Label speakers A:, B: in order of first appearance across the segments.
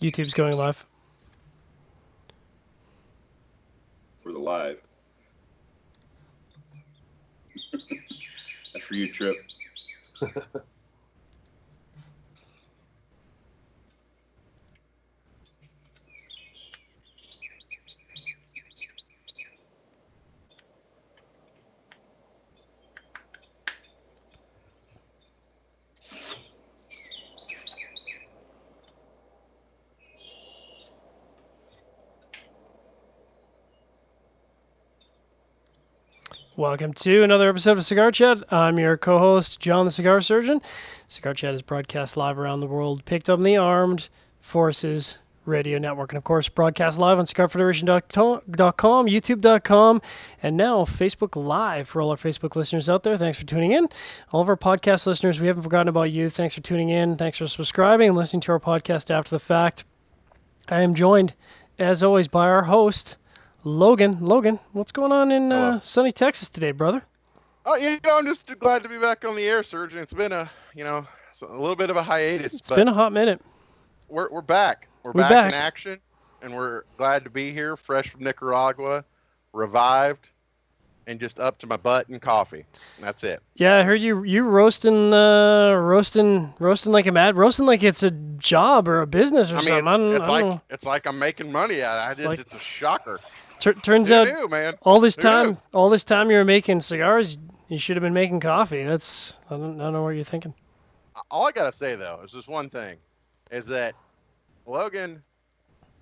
A: YouTube's going live.
B: For the live. That's for you, Trip.
A: Welcome to another episode of Cigar Chat. I'm your co-host, John the Cigar Surgeon. Cigar Chat is broadcast live around the world, picked up in the Armed Forces Radio Network, and of course, broadcast live on CigarFederation.com, YouTube.com, and now Facebook Live for all our Facebook listeners out there. Thanks for tuning in. All of our podcast listeners, we haven't forgotten about you. Thanks for tuning in. Thanks for subscribing and listening to our podcast after the fact. I am joined, as always, by our host, Logan. Logan, what's going on in sunny Texas today, brother?
C: Oh, I'm just glad to be back on the air, Surgeon. It's been a little bit of a hiatus.
A: It's been a hot minute.
C: We're back. We're back in action, and we're glad to be here, fresh from Nicaragua, revived, and just up to my butt in coffee. And that's it.
A: Yeah, I heard you roasting like a mad, roasting like it's a job or a business or something. I don't know.
C: It's like I'm making money at it. It's a shocker.
A: Turns out,
C: man.
A: all this time you were making cigars, you should have been making coffee. I don't know what you're thinking.
C: All I gotta say though is just one thing, is that Logan,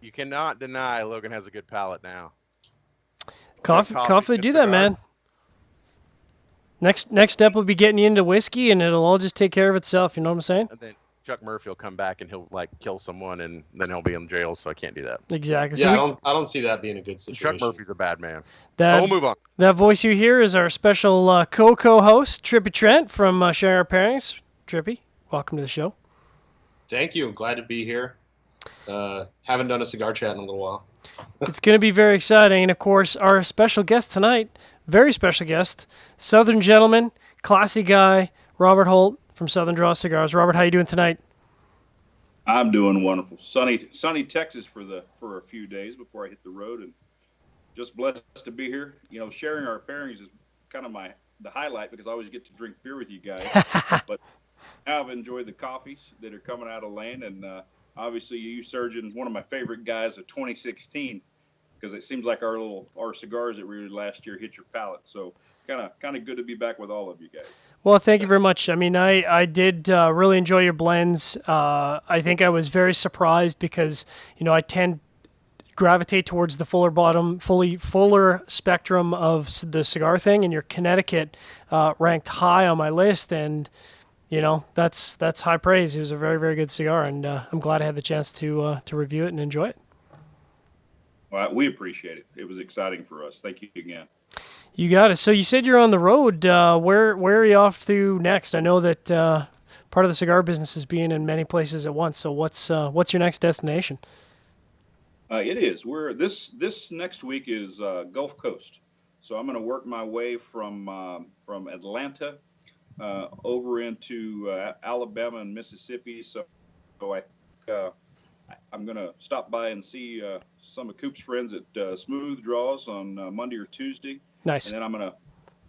C: you cannot deny Logan has a good palate now.
A: Coffee do that, man. Next step will be getting you into whiskey, and it'll all just take care of itself. You know what I'm saying?
C: And then Chuck Murphy will come back and he'll kill someone, and then he'll be in jail. So I can't do that.
A: Exactly.
D: Yeah, so I don't see that being a good situation.
C: Chuck Murphy's a bad man.
A: We'll
C: move on.
A: That voice you hear is our special co-host, Trippy Trent from Sharing Our Pairings. Trippy, welcome to the show.
D: Thank you. Glad to be here. Haven't done a cigar chat in a little while.
A: It's going to be very exciting. And, of course, our special guest tonight, very special guest, Southern gentleman, classy guy, Robert Holt from Southern Draw Cigars. Robert, how you doing tonight?
B: I'm doing wonderful. Sunny Texas for a few days before I hit the road, and just blessed to be here. You know, sharing our pairings is kind of the highlight because I always get to drink beer with you guys. But I've enjoyed the coffees that are coming out of Lane, and obviously you, Surgeon, one of my favorite guys of 2016, because it seems like our cigars that we did last year hit your palate. So kind of good to be back with all of you guys.
A: Well, thank you very much. I mean, I did really enjoy your blends. I think I was very surprised because, I tend gravitate towards the fuller spectrum of the cigar thing, and your Connecticut ranked high on my list, and that's high praise. It was a very, very good cigar, and I'm glad I had the chance to review it and enjoy it.
B: Well, we appreciate it. It was exciting for us. Thank you again.
A: You got it. So you said you're on the road. Where are you off to next? I know that part of the cigar business is being in many places at once. So what's your next destination?
B: It is. This next week is Gulf Coast. So I'm going to work my way from Atlanta over into Alabama and Mississippi. So I'm going to stop by and see some of Coop's friends at Smooth Draws on Monday or Tuesday.
A: Nice.
B: And then I'm going to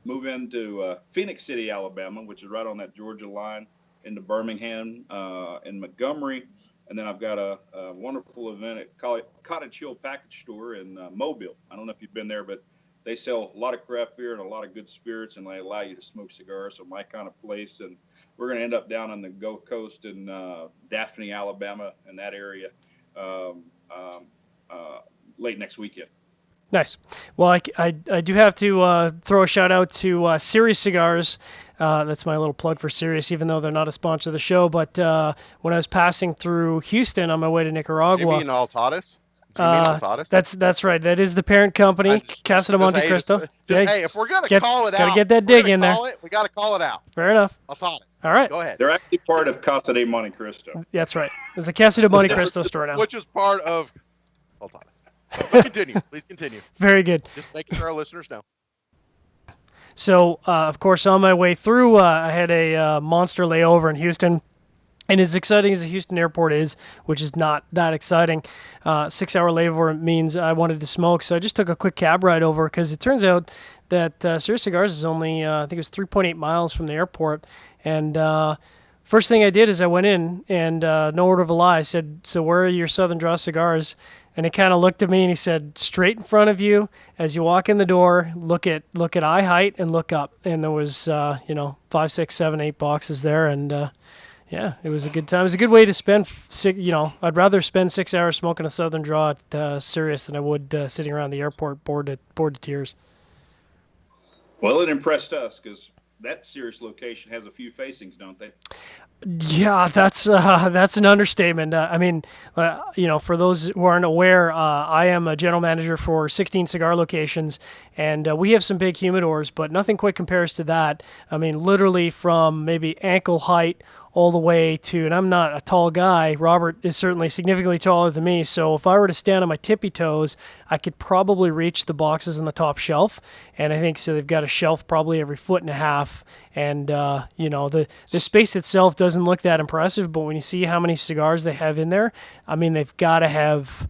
B: move into Phoenix City, Alabama, which is right on that Georgia line, into Birmingham and Montgomery. And then I've got a wonderful event at Cottage Hill Package Store in Mobile. I don't know if you've been there, but they sell a lot of craft beer and a lot of good spirits, and they allow you to smoke cigars. So my kind of place. And we're going to end up down on the Gulf Coast in Daphne, Alabama, in that area late next weekend.
A: Nice. Well, I do have to throw a shout out to Sirius Cigars. That's my little plug for Sirius, even though they're not a sponsor of the show. But when I was passing through Houston on my way to Nicaragua,
C: you mean Altadas?
A: That's right. That is the parent company, Casa de Monte Cristo.
C: Hey, if we're gonna call it out,
A: gotta get that dig in there.
C: We gotta call it out.
A: Fair enough.
C: Altadas.
A: All right.
C: Go ahead.
B: They're actually part of Casa de Monte Cristo.
A: That's right. There's a Casa de Monte Cristo store now,
C: which is part of Altadas. But continue. Please continue.
A: Very good.
C: Just making sure our listeners know.
A: So, of course, on my way through, I had a monster layover in Houston. And as exciting as the Houston airport is, which is not that exciting, 6-hour layover means I wanted to smoke. So I just took a quick cab ride over because it turns out that Serious Cigars is only, I think it was 3.8 miles from the airport. And first thing I did is I went in and no word of a lie, I said, "So where are your Southern Draw cigars?" And he kind of looked at me and he said, "Straight in front of you as you walk in the door, look at eye height and look up." And there was, 5, 6, 7, 8 boxes there. And yeah, it was a good time. It was a good way to spend, I'd rather spend 6 hours smoking a Southern Draw at Sirius than I would sitting around the airport bored to tears.
B: Well, it impressed us because that Sirius location has a few facings, don't they?
A: Yeah, that's an understatement. For those who aren't aware, I am a general manager for 16 cigar locations, and we have some big humidors, but nothing quite compares to that. I mean, literally from maybe ankle height all the way to, and I'm not a tall guy. Robert is certainly significantly taller than me, so if I were to stand on my tippy toes, I could probably reach the boxes on the top shelf. And I think so. They've got a shelf probably every 1.5 feet, and the space itself doesn't look that impressive, but when you see how many cigars they have in there, I mean, they've got to have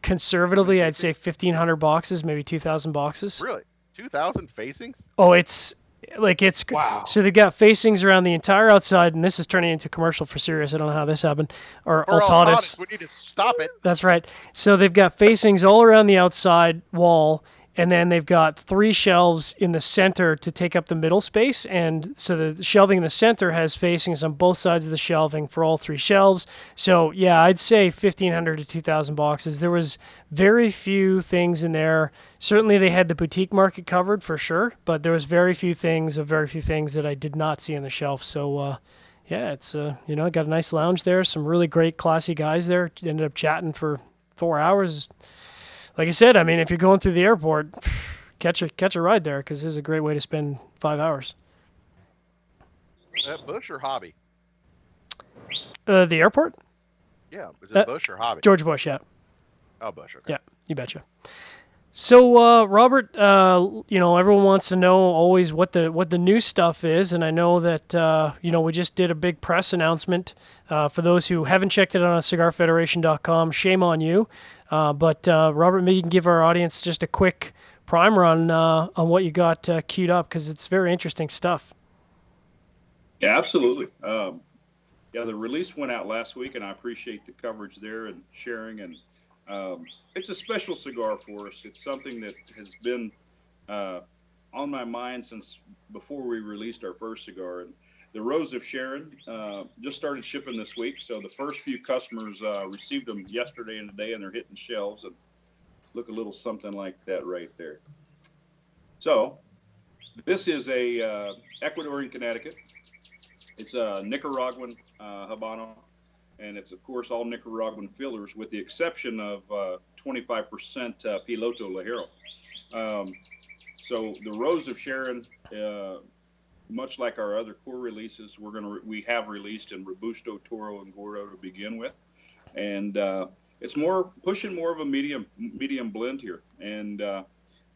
A: conservatively, I'd say 1,500 boxes, maybe 2,000 boxes.
C: Really? 2,000 facings?
A: Oh, it's
D: Wow.
A: So they've got facings around the entire outside, and this is turning into a commercial for Sirius. I don't know how this happened. Or Altatis.
C: We need to stop it.
A: That's right. So they've got facings all around the outside wall, and then they've got 3 shelves in the center to take up the middle space. And so the shelving in the center has facings on both sides of the shelving for all 3 shelves. So yeah, I'd say 1,500 to 2,000 boxes. There was very few things in there. Certainly they had the boutique market covered for sure, but there was very few things that I did not see on the shelf. So yeah, it's got a nice lounge there, some really great classy guys there. Ended up chatting for 4 hours. Like I said, I mean, if you're going through the airport, catch a ride there because it's a great way to spend 5 hours.
C: Is that Bush or Hobby?
A: The airport?
C: Yeah. Is it Bush or Hobby?
A: George Bush, yeah.
C: Oh, Bush. Okay.
A: Yeah, you betcha. So, Robert, everyone wants to know always what the new stuff is, and I know that we just did a big press announcement. For those who haven't checked it out on CigarFederation.com, shame on you. But Robert, maybe you can give our audience just a quick primer on what you got queued up because it's very interesting stuff.
B: Yeah, absolutely. The release went out last week, and I appreciate the coverage there and sharing. And it's a special cigar for us. It's something that has been on my mind since before we released our first cigar. And the Rose of Sharon just started shipping this week. So the first few customers received them yesterday and today, and they're hitting shelves and look a little something like that right there. So this is a Ecuadorian Connecticut. It's a Nicaraguan Habano, and it's, of course, all Nicaraguan fillers with the exception of 25% Piloto Ligero. So the Rose of Sharon, much like our other core releases, we have released in Robusto, Toro, and Gordo to begin with, and it's pushing more of a medium blend here. And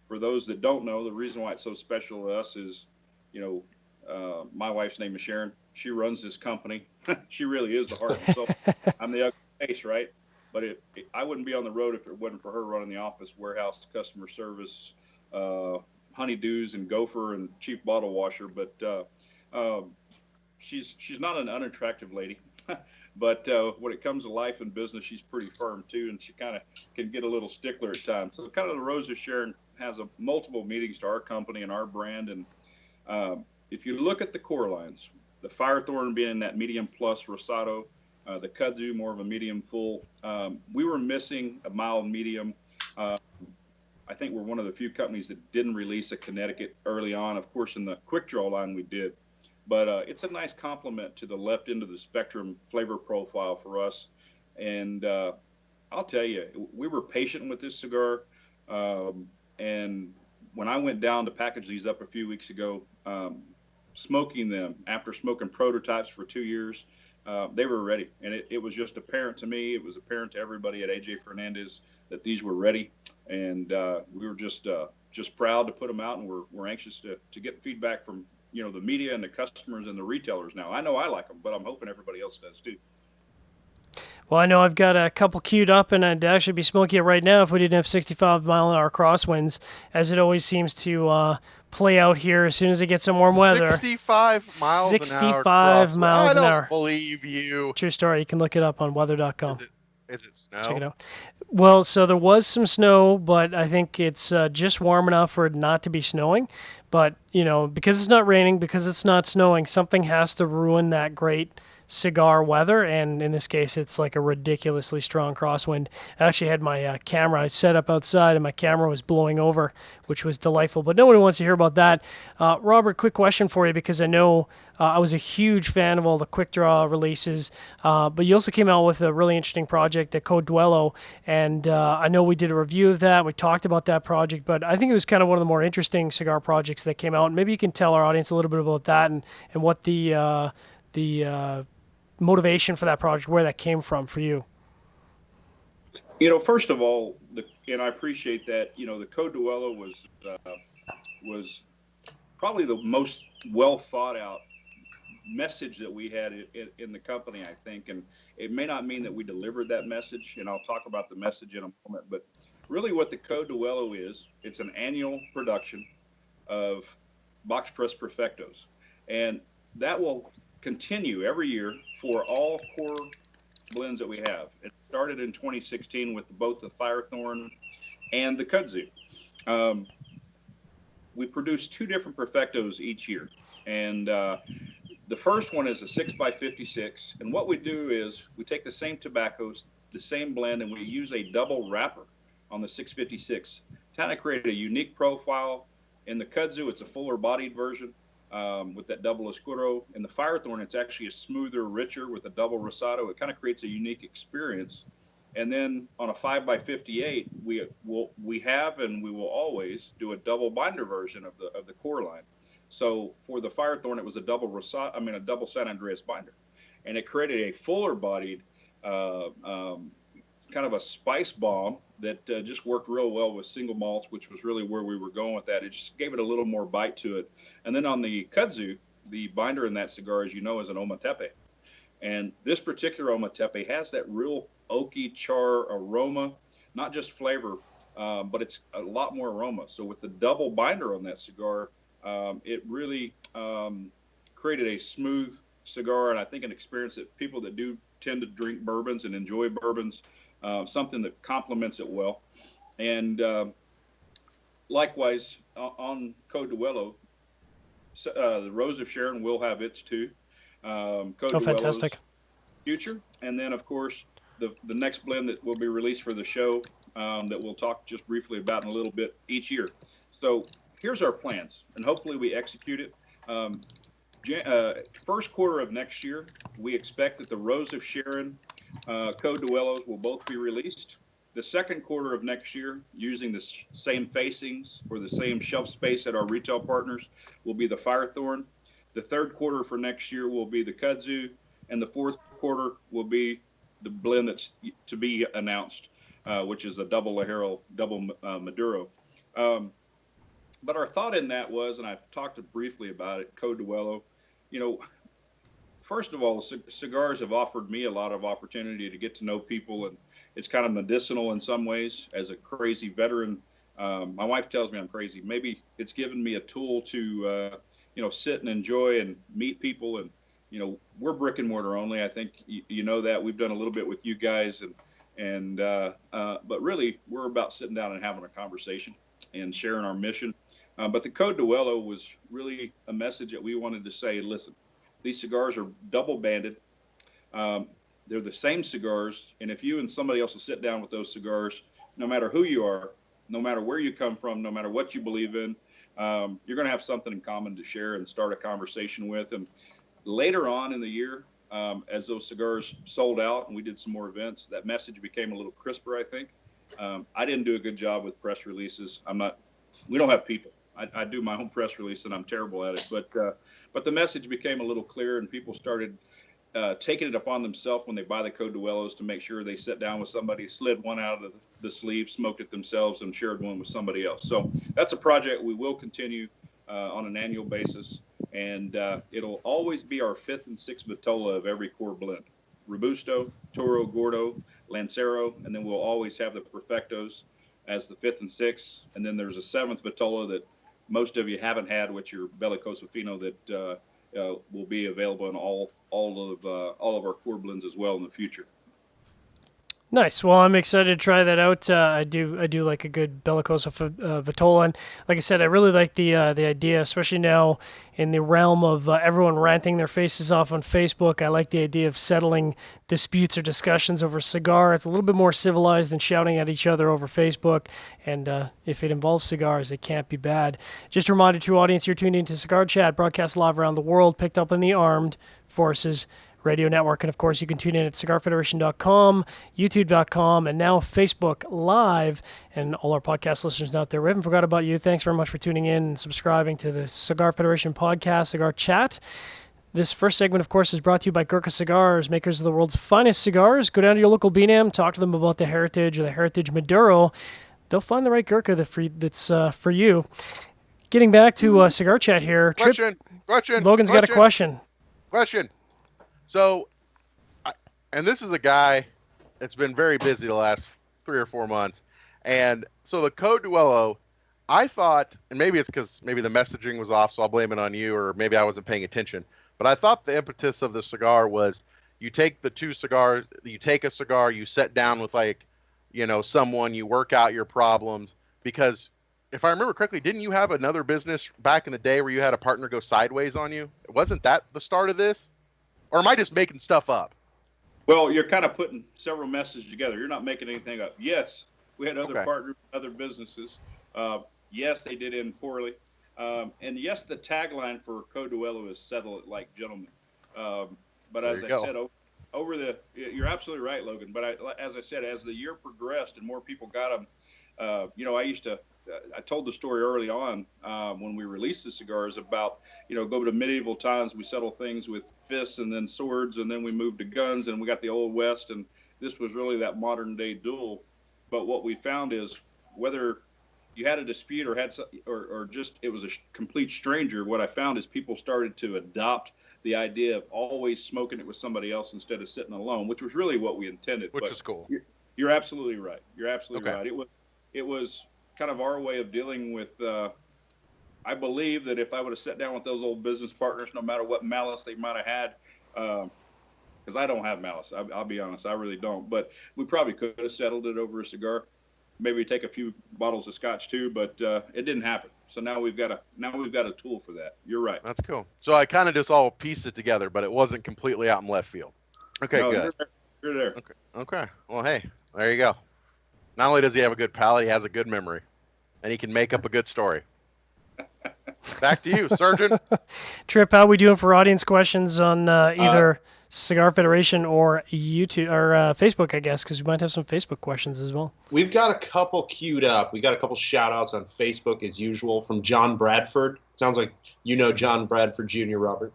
B: for those that don't know, the reason why it's so special to us is, my wife's name is Sharon. She runs this company. She really is the heart and soul. I'm the ugly face, right? But I wouldn't be on the road if it wasn't for her running the office, warehouse, customer service, honeydews, and gopher, and chief bottle washer. But she's not an unattractive lady. But when it comes to life and business, she's pretty firm too, and she kind of can get a little stickler at times. So kind of the Rose of Sharon has multiple meetings to our company and our brand. And if you look at the core lines, the Firethorn being that medium plus Rosado, the Kudzu more of a medium full. We were missing a mild medium. I think we're one of the few companies that didn't release a Connecticut early on. Of course, in the quick draw line we did. But it's a nice complement to the left end of the spectrum flavor profile for us. And I'll tell you, we were patient with this cigar. And when I went down to package these up a few weeks ago, smoking them after smoking prototypes for 2 years, they were ready. And it was just apparent to me, it was apparent to everybody at AJ Fernandez that these were ready. And we were just proud to put them out, and we're anxious to get feedback from the media and the customers and the retailers now. I know I like them, but I'm hoping everybody else does too.
A: Well, I know I've got a couple queued up, and I'd actually be smoking it right now if we didn't have 65-mile-an-hour crosswinds, as it always seems to play out here as soon as it gets some warm weather.
C: 65 miles an hour.
A: 65 miles an hour.
C: I don't believe you.
A: True story. You can look it up on weather.com.
C: Is it snow?
A: Check it out. Well, so there was some snow, but I think it's just warm enough for it not to be snowing. But, because it's not raining, because it's not snowing, something has to ruin that great cigar weather, and in this case it's like a ridiculously strong crosswind. I actually had my camera set up outside and my camera was blowing over, which was delightful, but nobody wants to hear about that. Robert, quick question for you, because I know I was a huge fan of all the quick draw releases, but you also came out with a really interesting project, the Code Duello, and I know we did a review of that, we talked about that project, but I think it was kind of one of the more interesting cigar projects that came out. Maybe you can tell our audience a little bit about that and what the motivation for that project, where that came from for you.
B: First of all, and I appreciate that. The Code Duello was probably the most well thought out message that we had in the company, I think. And it may not mean that we delivered that message, and I'll talk about the message in a moment. But really, what the Code Duello is, it's an annual production of box press perfectos, and that will continue every year for all core blends that we have. It started in 2016 with both the Firethorn and the Kudzu. We produce two different perfectos each year, and the first one is a 6x56, and what we do is we take the same tobaccos, the same blend, and we use a double wrapper on the 656 to kind of create a unique profile. In the Kudzu, it's a fuller bodied version with that double oscuro. In the Firethorn, it's actually a smoother, richer with a double rosado. It kind of creates a unique experience. And then on a 5x58, we have and we will always do a double binder version of the core line. So for the Firethorn, it was a double San Andreas binder, and it created a fuller bodied kind of a spice bomb that just worked real well with single malts, which was really where we were going with that. It just gave it a little more bite to it. And then on the Kudzu, the binder in that cigar, as you know, is an Ometepe. And this particular Ometepe has that real oaky char aroma, not just flavor, but it's a lot more aroma. So with the double binder on that cigar, it really created a smooth cigar, and I think an experience that people that do tend to drink bourbons and enjoy bourbons, something that complements it well. And likewise, on Code Duello, the Rose of Sharon will have its too. Code Duello's
A: fantastic.
B: Future. And then, of course, the next blend that will be released for the show that we'll talk just briefly about in a little bit each year. So here's our plans, and hopefully we execute it. First quarter of next year, we expect that the Rose of Sharon Code Duellos will both be released. The second quarter of next year, using the same facings or the same shelf space at our retail partners, will be the Firethorn. The third quarter for next year will be the Kudzu, and the fourth quarter will be the blend that's to be announced, which is a double Lajero, double Maduro. But our thought in that was, and I've talked briefly about it, Code Duello, first of all, cigars have offered me a lot of opportunity to get to know people, and it's kind of medicinal in some ways. As a crazy veteran, my wife tells me I'm crazy. Maybe it's given me a tool to, sit and enjoy and meet people. And, we're brick and mortar only. I think you know that. We've done a little bit with you guys, but really we're about sitting down and having a conversation and sharing our mission. But the Code Duello was really a message that we wanted to say, listen, these cigars are double banded. They're the same cigars. And if you and somebody else will sit down with those cigars, no matter who you are, no matter where you come from, no matter what you believe in, you're going to have something in common to share and start a conversation with. And later on in the year, as those cigars sold out and we did some more events, that message became a little crisper, I think. I didn't do a good job with press releases. We don't have people. I do my own press release, and I'm terrible at it. But the message became a little clearer, and people started taking it upon themselves when they buy the Code Duellos to make sure they sat down with somebody, slid one out of the sleeve, smoked it themselves, and shared one with somebody else. So that's a project we will continue on an annual basis. And it'll always be our 5th and 6th Vitola of every core blend. Robusto, Toro, Gordo, Lancero, and then we'll always have the Perfectos as the 5th and 6th. And then there's a 7th Vitola that most of you haven't had, which are Bellicoso Fino, that will be available in all of our core blends as well in the future.
A: Nice. Well, I'm excited to try that out. I do like a good Bellicoso Vitola, and like I said, I really like the idea, especially now in the realm of everyone ranting their faces off on Facebook. I like the idea of settling disputes or discussions over a cigar. It's a little bit more civilized than shouting at each other over Facebook, and if it involves cigars, it can't be bad. Just a reminder to audience, you're tuned into Cigar Chat, broadcast live around the world, picked up in the Armed Forces Radio Network. And of course, you can tune in at cigarfederation.com, youtube.com, and now Facebook Live. And all our podcast listeners out there, we haven't forgot about you. Thanks very much for tuning in and subscribing to the Cigar Federation podcast, Cigar Chat. This first segment, of course, is brought to you by Gurkha Cigars, makers of the world's finest cigars. Go down to your local BNAM, talk to them about the Heritage or the Heritage Maduro. They'll find the right Gurkha that's for you. Getting back to Cigar Chat here.
C: Question.
A: Logan's got a question.
C: So, and this is a guy that's been very busy the last 3 or 4 months. And so the Code Duello, I thought, and maybe it's because maybe the messaging was off, so I'll blame it on you, or maybe I wasn't paying attention. But I thought the impetus of the cigar was you take the 2 cigars, you take a cigar, you sit down with someone, you work out your problems. Because if I remember correctly, didn't you have another business back in the day where you had a partner go sideways on you? Wasn't that the start of this? Or am I just making stuff up?
B: Well, you're kind of putting several messages together. You're not making anything up. Yes, we had other partners, other businesses. Yes, they did end poorly. And yes, the tagline for Code Duello is settle it like gentlemen. But as I said, you're absolutely right, Logan. But as I said, as the year progressed and more people got them, I told the story early on when we released the cigars about, go to medieval times, we settle things with fists and then swords, and then we moved to guns, and we got the Old West, and this was really that modern day duel. But what we found is whether you had a dispute or just it was a complete stranger, what I found is people started to adopt the idea of always smoking it with somebody else instead of sitting alone, which was really what we intended.
C: Which is cool.
B: You're absolutely right. You're absolutely right. It was kind of our way of dealing with, I believe that if I would have sat down with those old business partners, no matter what malice they might have had, because I don't have malice, I'll be honest, I really don't, but we probably could have settled it over a cigar, maybe take a few bottles of scotch too, but it didn't happen. So now we've got a tool for that. You're right.
C: That's cool. So I kind of just all pieced it together, but it wasn't completely out in left field. Okay, no, good.
B: You're there.
C: Okay. Well, hey, there you go. Not only does he have a good palate, he has a good memory, and he can make up a good story. Back to you, Surgeon.
A: Trip, how are we doing for audience questions on either Cigar Federation or YouTube or Facebook, I guess, because we might have some Facebook questions as well.
D: We've got a couple queued up. We got a couple shout-outs on Facebook, as usual, from John Bradford. Sounds like you know John Bradford Jr., Robert.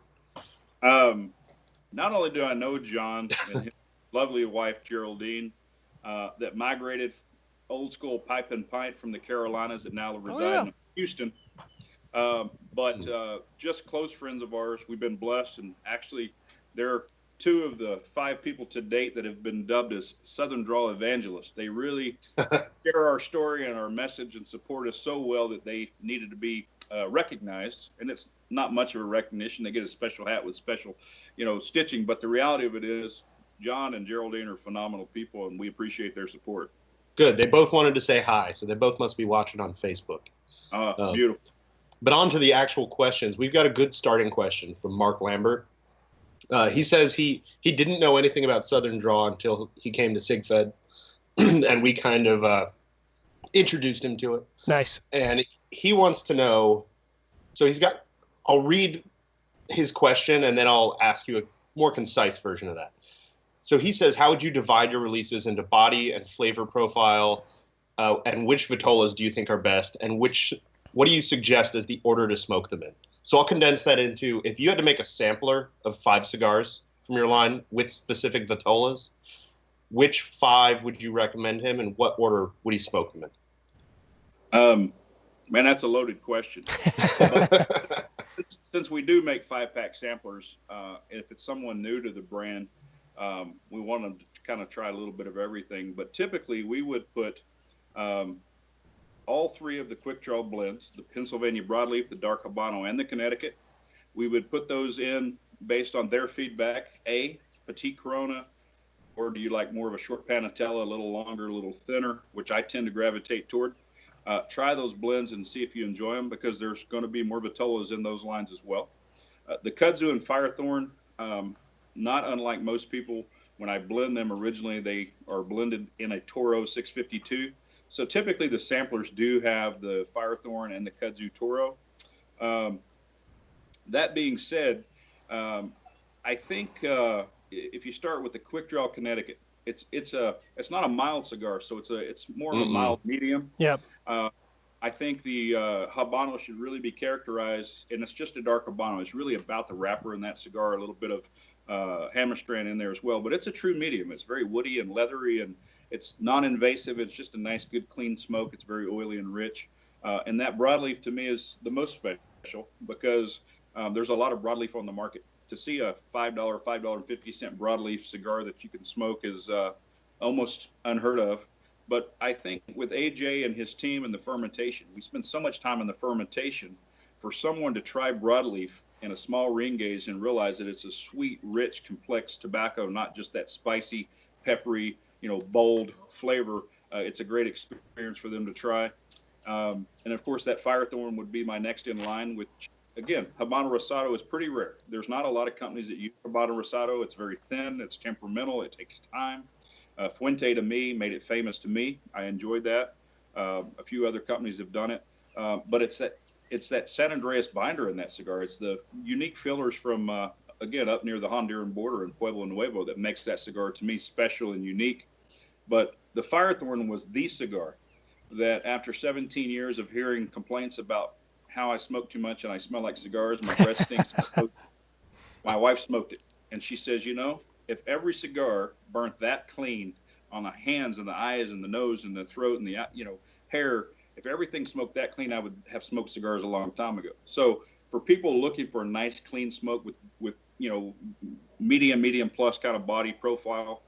B: Not only do I know John and his lovely wife, Geraldine, that migrated old school pipe and pint from the Carolinas that now reside in Houston. But just close friends of ours. We've been blessed, and actually they're 2 of the 5 people to date that have been dubbed as Southern Draw evangelists. They really share our story and our message and support us so well that they needed to be recognized. And it's not much of a recognition. They get a special hat with special, stitching. But the reality of it is John and Geraldine are phenomenal people, and we appreciate their support.
D: Good. They both wanted to say hi, so they both must be watching on Facebook.
B: Beautiful.
D: But on to the actual questions. We've got a good starting question from Mark Lambert. He says he didn't know anything about Southern Draw until he came to SigFed, and we kind of introduced him to it.
A: Nice.
D: And he wants to know, so I'll read his question, and then I'll ask you a more concise version of that. So he says, how would you divide your releases into body and flavor profile, and which Vitolas do you think are best, and what do you suggest as the order to smoke them in? So I'll condense that into, if you had to make a sampler of 5 cigars from your line with specific Vitolas, which 5 would you recommend him, and what order would he smoke them in?
B: Man, that's a loaded question. since we do make 5-pack samplers, if it's someone new to the brand, we want them to kind of try a little bit of everything. But typically, we would put all three of the quick draw blends, the Pennsylvania broadleaf, the dark Habano, and the Connecticut. We would put those in based on their feedback. Petite Corona, or do you like more of a short Panatella, a little longer, a little thinner, which I tend to gravitate toward. Try those blends and see if you enjoy them, because there's going to be more Vitolas in those lines as well. The Kudzu and Firethorn, not unlike most people, when I blend them originally, they are blended in a Toro 652. So typically the samplers do have the Firethorn and the Kudzu Toro. That being said, I think if you start with the Quick Draw Connecticut, it's not a mild cigar, so it's more of a mild medium.
A: Yep.
B: I think the Habano should really be characterized, and it's just a dark Habano. It's really about the wrapper in that cigar, a little bit of Hammerstrand in there as well. But it's a true medium. It's very woody and leathery, and it's non-invasive. It's just a nice, good, clean smoke. It's very oily and rich. And that broadleaf to me is the most special, because there's a lot of broadleaf on the market. To see a $5, $5.50 broadleaf cigar that you can smoke is almost unheard of. But I think with AJ and his team and the fermentation, we spend so much time in the fermentation. For someone to try broadleaf in a small ring gauge and realize that it's a sweet, rich, complex tobacco, not just that spicy, peppery, bold flavor, it's a great experience for them to try. And of course, that Firethorn would be my next in line, which, again, Habano Rosado is pretty rare. There's not a lot of companies that use Habano Rosado. It's very thin, it's temperamental, it takes time. Fuente to me made it famous to me. I enjoyed that. A few other companies have done it, but it's that San Andreas binder in that cigar. It's the unique fillers from again up near the Honduran border in Pueblo Nuevo that makes that cigar to me special and unique. But the Firethorn was the cigar that, after 17 years of hearing complaints about how I smoke too much and I smell like cigars, my breath stinks, my wife smoked it, and she says, if every cigar burnt that clean on the hands and the eyes and the nose and the throat and the hair, if everything smoked that clean, I would have smoked cigars a long time ago. So for people looking for a nice clean smoke with medium plus kind of body profile,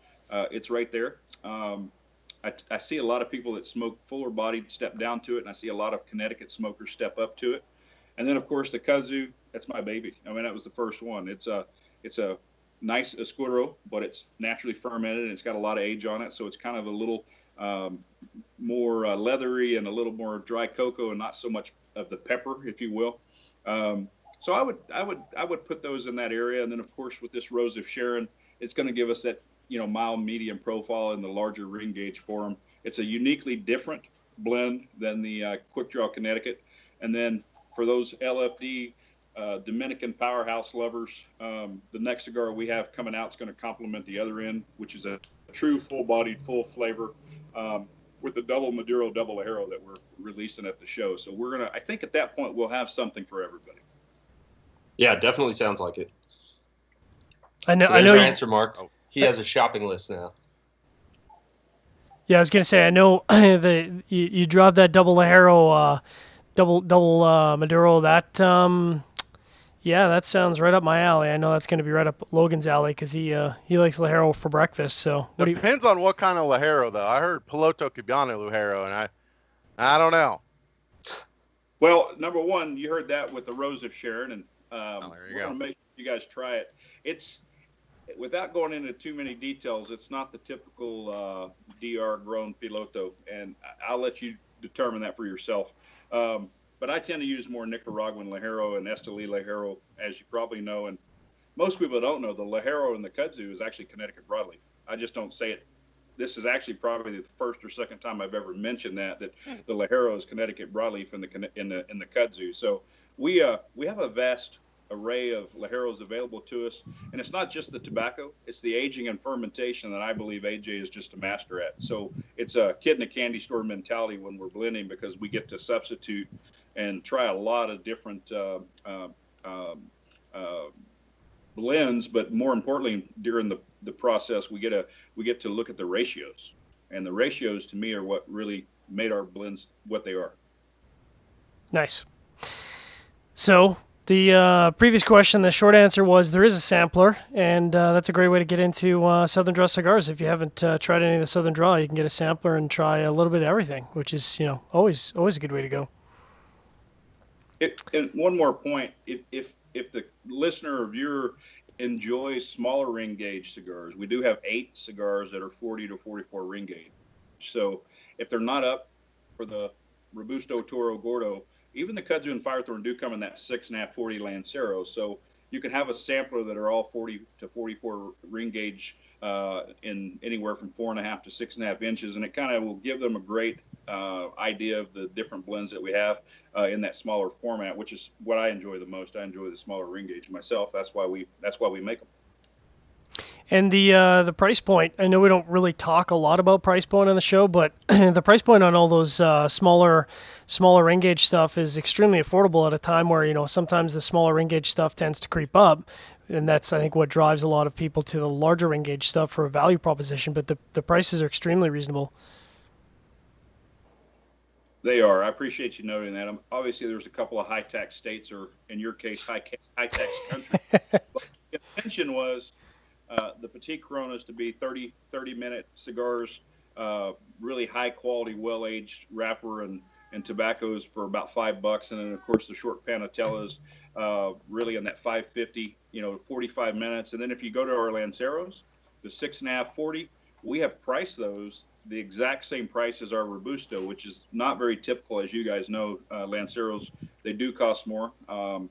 B: it's right there. I see a lot of people that smoke fuller bodied step down to it, and I see a lot of Connecticut smokers step up to it. And then of course the Kudzu, that's my baby. I mean, that was the first one. It's a nice escuro, but it's naturally fermented and it's got a lot of age on it, so it's kind of a little more leathery and a little more dry cocoa and not so much of the pepper, if you will. So I would put those in that area. And then of course with this Rose of Sharon, it's going to give us that mild medium profile in the larger ring gauge form. It's a uniquely different blend than the Quick Draw Connecticut. And then for those LFD Dominican powerhouse lovers, the next cigar we have coming out is going to complement the other end, which is a true full-bodied, full flavor with the double Maduro, double Ajero that we're releasing at the show. So I think at that point we'll have something for everybody.
D: Yeah, definitely sounds like it.
A: I know.
D: So
A: I
D: there's
A: know.
D: your answer, Mark. He has a shopping list now.
A: Yeah, I was gonna say. I know you dropped that double Ajero, double Maduro. That yeah, that sounds right up my alley. I know that's going to be right up Logan's alley because he likes Lajero for breakfast. So
C: Depends on what kind of Lajero, though. I heard Piloto Cubano Lajero, and I don't know.
B: Well, number one, you heard that with the Rose of Sharon, and
C: there you
B: we're
C: go.
B: going to make you guys try it. It's, without going into too many details, it's not the typical DR grown Piloto, and I'll let you determine that for yourself. But I tend to use more Nicaraguan Lajero and Esteli Lajero, as you probably know. And most people don't know the Lajero and the Kudzu is actually Connecticut broadleaf. I just don't say it. This is actually probably the first or second time I've ever mentioned that the Lajero is Connecticut broadleaf in the Kudzu. So we have a vast array of Lajeros available to us, and it's not just the tobacco, it's the aging and fermentation that I believe AJ is just a master at. So it's a kid in a candy store mentality when we're blending, because we get to substitute and try a lot of different blends, but more importantly, during the process, we get to look at the ratios, and the ratios to me are what really made our blends what they are.
A: Nice. So The previous question, the short answer was there is a sampler, and that's a great way to get into Southern Draw cigars. If you haven't tried any of the Southern Draw, you can get a sampler and try a little bit of everything, which is always a good way to go.
B: And one more point: if the listener or viewer enjoys smaller ring gauge cigars, we do have 8 cigars that are 40 to 44 ring gauge. So if they're not up for the Robusto, Toro, Gordo, even the Kudzu and Firethorn do come in that 6.5 40 Lancero. So you can have a sampler that are all 40 to 44 ring gauge in anywhere from 4.5 to 6.5 inches, and it kind of will give them a great idea of the different blends that we have in that smaller format, which is what I enjoy the most. I enjoy the smaller ring gauge myself. That's why we make them.
A: And the price point, I know we don't really talk a lot about price point on the show, but the price point on all those smaller ring gauge stuff is extremely affordable at a time where, sometimes the smaller ring gauge stuff tends to creep up. And that's, I think, what drives a lot of people to the larger ring gauge stuff for a value proposition. But the prices are extremely reasonable.
B: They are. I appreciate you noting that. Obviously, there's a couple of high-tax states, or in your case, high-tax countries. But the intention was the Petite Coronas to be 30-minute cigars, really high-quality, well-aged wrapper and tobaccos for about $5. And then, of course, the short Panatellas really in that 550, 45 minutes. And then if you go to our Lanceros, the 6.5 40, we have priced those the exact same price as our Robusto, which is not very typical. As you guys know, Lanceros, they do cost more to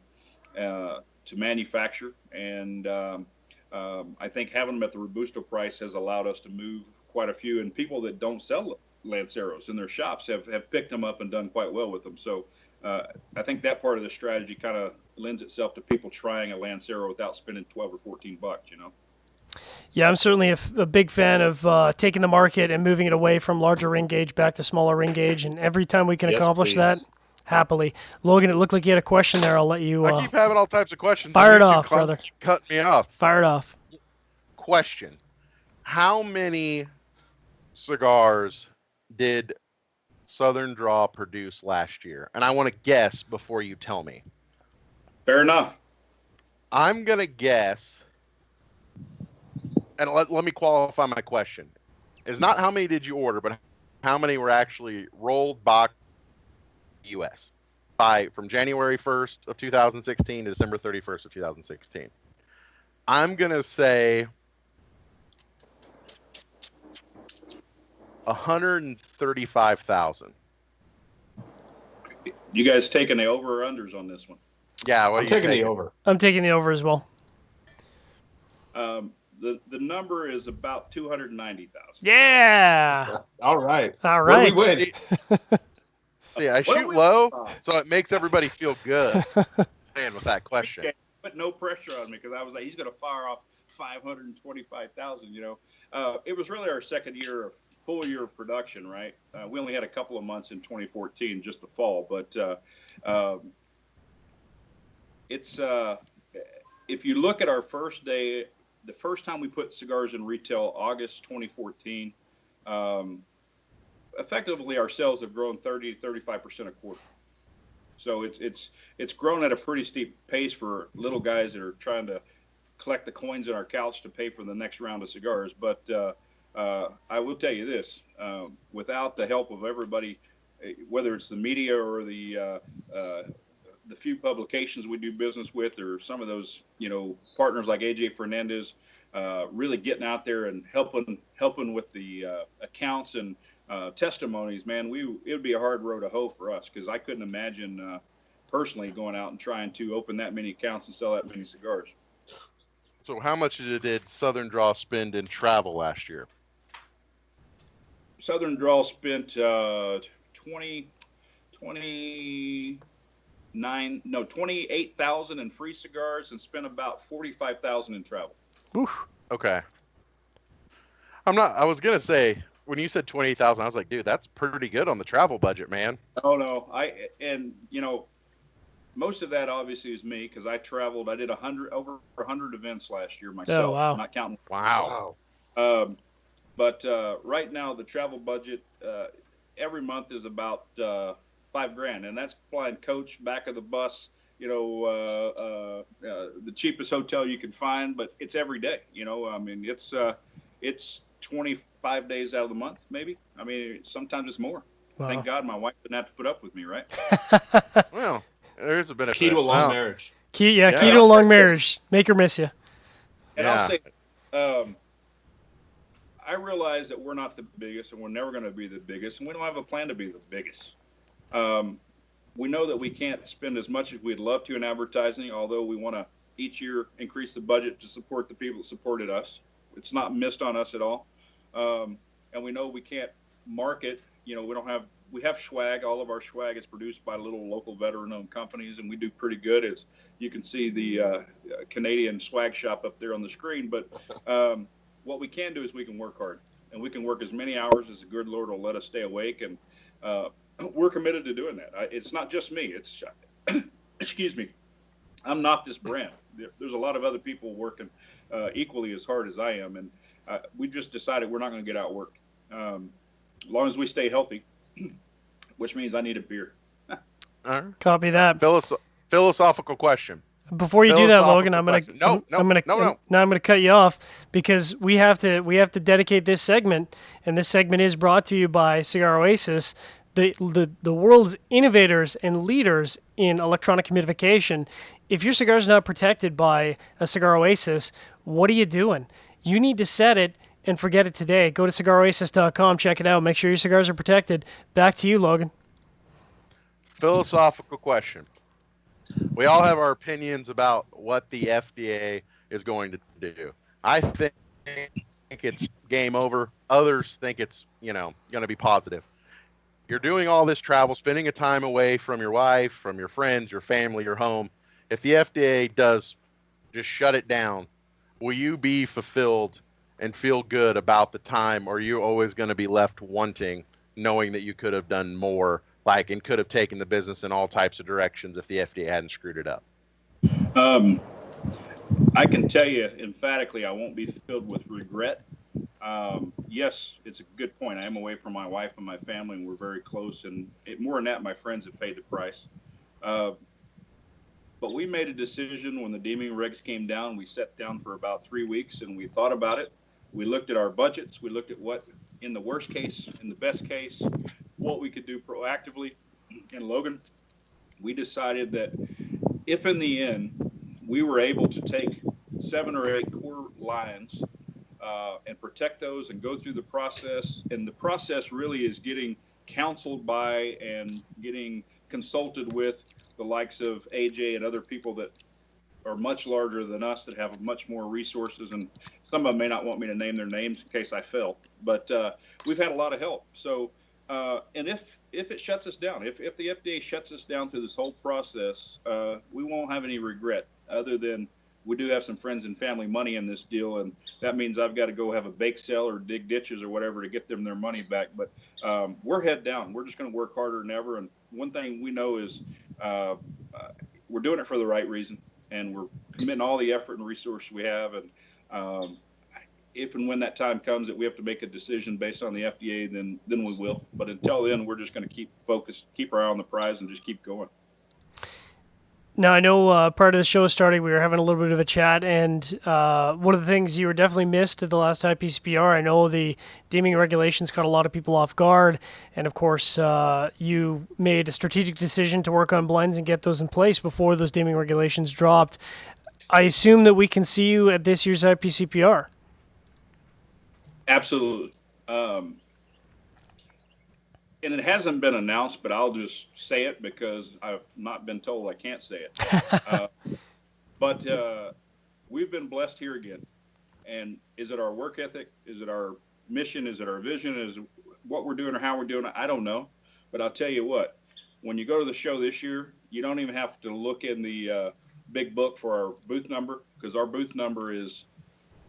B: manufacture. And I think having them at the Robusto price has allowed us to move quite a few. And people that don't sell Lanceros in their shops have picked them up and done quite well with them. So I think that part of the strategy kind of lends itself to people trying a Lancero without spending $12 or $14.
A: Yeah, I'm certainly a big fan of taking the market and moving it away from larger ring gauge back to smaller ring gauge. And every time we can accomplish that, happily. Logan, it looked like you had a question there. I'll let you.
C: I keep having all types of questions.
A: Fire it off, brother.
C: Cut me off.
A: Fire it off.
C: Question: how many cigars did Southern Draw produce last year? And I want to guess before you tell me.
B: Fair enough.
C: I'm gonna guess. And let me qualify my question. It's not how many did you order, but how many were actually rolled box U.S. from January 1st of 2016 to December 31st of 2016. I'm going to say 135,000.
B: You guys taking the over or unders on this one?
C: Yeah,
D: I'm taking the over.
A: I'm taking the over as well.
B: The number is about 290,000.
A: Yeah.
D: All right.
A: All right.
D: What do we win?
C: Yeah, I shoot low, so it makes everybody feel good. Man, with that question.
B: Okay. Put no pressure on me because I was like, he's going to fire off 525,000. It was really our second full year of production, right? We only had a couple of months in 2014, just the fall, but it's if you look at our first day, the first time we put cigars in retail, August 2014, effectively our sales have grown 30 to 35% a quarter. So it's grown at a pretty steep pace for little guys that are trying to collect the coins in our couch to pay for the next round of cigars. But I will tell you this, without the help of everybody, whether it's the media or the few publications we do business with, or some of those, partners like AJ Fernandez, really getting out there and helping with the accounts and testimonies, man, it would be a hard road to hoe for us, because I couldn't imagine personally going out and trying to open that many accounts and sell that many cigars.
C: So how much did Southern Draw spend in travel last year?
B: Southern Draw spent 28,000 in free cigars and spent about 45,000 in travel.
A: Oof.
C: Okay. I was going to say, when you said 28,000, I was like, dude, that's pretty good on the travel budget, man.
B: Oh no. Most of that obviously is me, because I traveled. I did over 100 events last year myself.
A: Oh, wow.
B: Not counting.
C: Wow.
B: But right now the travel budget every month is about $5,000, and that's flying coach, back of the bus, the cheapest hotel you can find, but it's every day. I mean, it's 25 days out of the month, maybe. I mean, sometimes it's more.
A: Wow.
B: Thank God my wife didn't have to put up with me, right?
C: Well, there's a benefit.
D: Key to a long
C: Well,
D: marriage.
A: Key
C: Yeah.
A: to a long marriage. Make her miss you.
B: And
C: Yeah.
B: I'll say, um, I realize that we're not the biggest, and we're never going to be the biggest, and we don't have a plan to be the biggest. We know that we can't spend as much as we'd love to in advertising, although we want to each year increase the budget to support the people that supported us. It's not missed on us at all. And we know we can't market. We have swag. All of our swag is produced by little local veteran-owned companies, and we do pretty good. As you can see the Canadian swag shop up there on the screen. But what we can do is we can work hard, and we can work as many hours as the good Lord will let us stay awake. And we're committed to doing that. It's not just me. It's excuse me. I'm not this brand. There's a lot of other people working equally as hard as I am, and we just decided we're not going to get outworked. As long as we stay healthy, which means I need a beer.
C: All right.
A: Copy that.
C: Philosophical question.
A: Before you do that, Logan, I'm gonna
C: No.
A: I'm gonna cut you off because we have to dedicate this segment, and this segment is brought to you by Cigar Oasis, the world's innovators and leaders in electronic humidification. If your cigar is not protected by a Cigar Oasis, what are you doing? You need to set it and forget it today. Go to cigaroasis.com, check it out. Make sure your cigars are protected. Back to you, Logan.
C: Philosophical question. We all have our opinions about what the FDA is going to do. I think it's game over. Others think it's, going to be positive. You're doing all this travel, spending a time away from your wife, from your friends, your family, your home. If the FDA does just shut it down, will you be fulfilled and feel good about the time, or are you always going to be left wanting, knowing that you could have done more, and could have taken the business in all types of directions if the FDA hadn't screwed it up?
B: I can tell you emphatically, I won't be filled with regret. Yes, it's a good point. I am away from my wife and my family, and we're very close. And more than that, my friends have paid the price. But we made a decision when the deeming regs came down. We sat down for about 3 weeks, and we thought about it. We looked at our budgets. We looked at what, in the worst case, in the best case, what we could do proactively. And Logan, we decided that if in the end we were able to take 7 or 8 core lines and protect those and go through the process, and the process really is getting counseled by and getting consulted with the likes of AJ and other people that are much larger than us, that have much more resources, and some of them may not want me to name their names in case I fail, but we've had a lot of help. So and if it shuts us down, if the FDA shuts us down through this whole process, we won't have any regret, other than we do have some friends and family money in this deal, and that means I've got to go have a bake sale or dig ditches or whatever to get them their money back. But we're head down. We're just going to work harder than ever. And one thing we know is we're doing it for the right reason, and we're committing all the effort and resources we have. And if and when that time comes that we have to make a decision based on the FDA, then we will. But until then, we're just going to keep focused, keep our eye on the prize, and just keep going.
A: Now, I know prior to the show starting, we were having a little bit of a chat, and one of the things you were definitely missed at the last IPCPR, I know the deeming regulations caught a lot of people off guard, and of course, you made a strategic decision to work on blends and get those in place before those deeming regulations dropped. I assume that we can see you at this year's IPCPR.
B: Absolutely. And it hasn't been announced, but I'll just say it because I've not been told I can't say it. But we've been blessed here again. And is it our work ethic? Is it our mission? Is it our vision? Is it what we're doing or how we're doing it? I don't know. But I'll tell you what, when you go to the show this year, you don't even have to look in the big book for our booth number, because our booth number is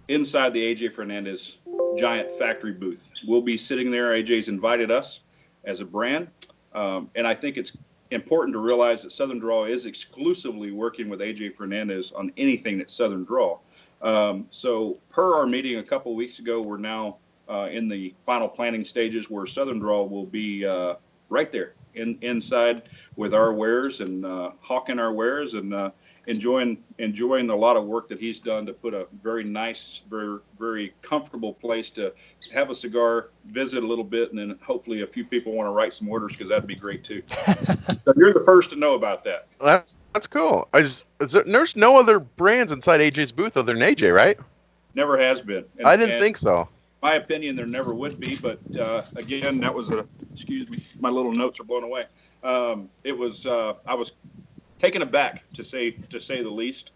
B: inside the AJ Fernandez giant factory booth. We'll be sitting there. AJ's invited us as a brand. And I think it's important to realize that Southern Draw is exclusively working with AJ Fernandez on anything that's Southern Draw. So per our meeting a couple of weeks ago, we're now in the final planning stages where Southern Draw will be right there inside with our wares and hawking our wares and enjoying a lot of work that he's done to put a very nice, very, very comfortable place to have a cigar, visit a little bit, and then hopefully a few people want to write some orders because that'd be great too. So you're the first to know about that.
C: That's cool. There's no other brands inside AJ's booth other than AJ, right?
B: Never has been.
C: I didn't think so.
B: My opinion, there never would be, but again, that was excuse me, my little notes are blown away. It was I was taken aback to say the least.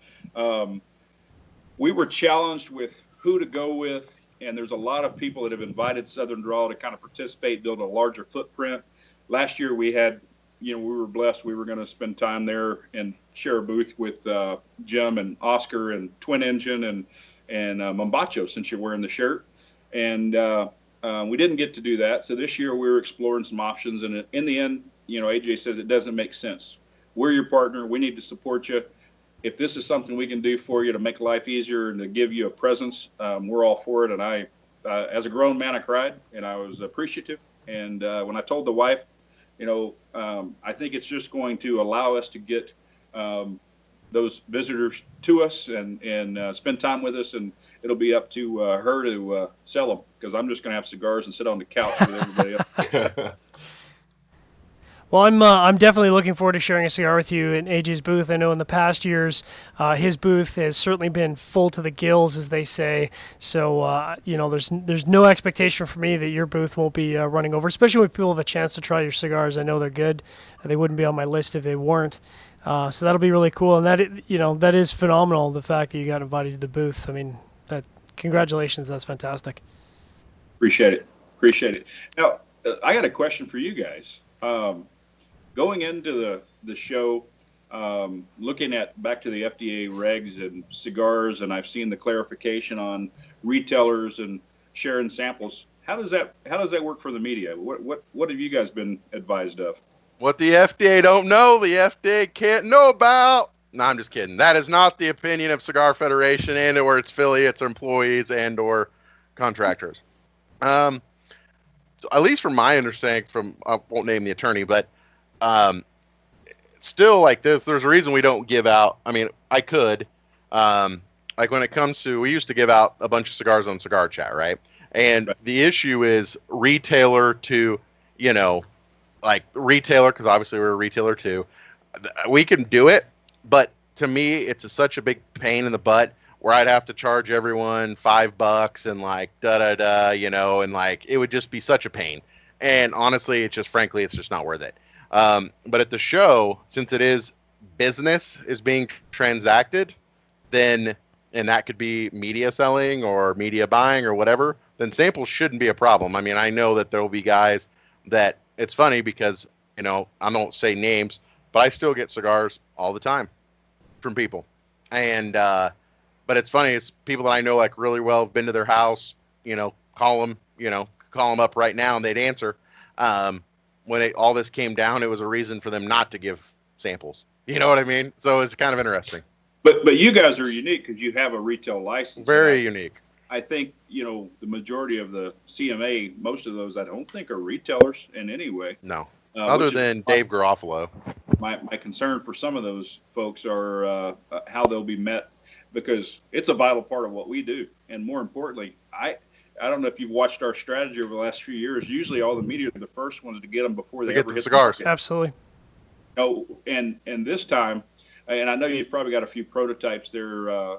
B: We were challenged with who to go with, and there's a lot of people that have invited Southern Draw to kind of participate, build a larger footprint. Last year we had, we were blessed. We were going to spend time there and share a booth with Jim and Oscar and Twin Engine and Mombacho, since you're wearing the shirt. And we didn't get to do that. So this year we were exploring some options. And in the end, AJ says it doesn't make sense. We're your partner. We need to support you. If this is something we can do for you to make life easier and to give you a presence, we're all for it. And I, as a grown man, I cried and I was appreciative. And when I told the wife, I think it's just going to allow us to get those visitors to us and spend time with us, and it'll be up to her to sell them, because I'm just going to have cigars and sit on the couch with everybody else.
A: Well, I'm definitely looking forward to sharing a cigar with you in AJ's booth. I know in the past years, his booth has certainly been full to the gills, as they say. So, there's no expectation for me that your booth won't be running over, especially when people have a chance to try your cigars. I know they're good. They wouldn't be on my list if they weren't. So that'll be really cool. And that is phenomenal, the fact that you got invited to the booth. I mean, congratulations. That's fantastic.
B: Appreciate it. Now, I got a question for you guys. Going into the show, looking back to the FDA regs and cigars, and I've seen the clarification on retailers and sharing samples. How does that work for the media? What have you guys been advised of?
C: What the FDA don't know, the FDA can't know about. No, I'm just kidding. That is not the opinion of Cigar Federation and or its affiliates, or employees, and or contractors. So at least from my understanding, I won't name the attorney, but still, like, there's a reason we don't give out. I mean, I could, like, when it comes to, we used to give out a bunch of cigars on CigarChat, right? And the issue is retailer to, like retailer, because obviously we're a retailer too. We can do it, but to me, it's such a big pain in the butt where I'd have to charge everyone $5 and like and like it would just be such a pain. And honestly, it's just not worth it. But at the show, since it is business is being transacted, then, and that could be media selling or media buying or whatever, then samples shouldn't be a problem. I mean, I know that there will be guys that, it's funny because, I won't say names, but I still get cigars all the time from people. And, but it's funny, it's people that I know like really well, have been to their house, call them up right now and they'd answer. When all this came down, it was a reason for them not to give samples. You know what I mean? So it's kind of interesting.
B: But you guys are unique because you have a retail license.
C: Very unique.
B: I think, the majority of the CMA, most of those I don't think are retailers in any way.
C: No. Other than Dave Garofalo.
B: My concern for some of those folks are how they'll be met, because it's a vital part of what we do. And more importantly, I don't know if you've watched our strategy over the last few years. Usually all the media are the first ones to get them before they ever hit the
C: cigars.
A: Absolutely.
B: And this time, and I know you've probably got a few prototypes there,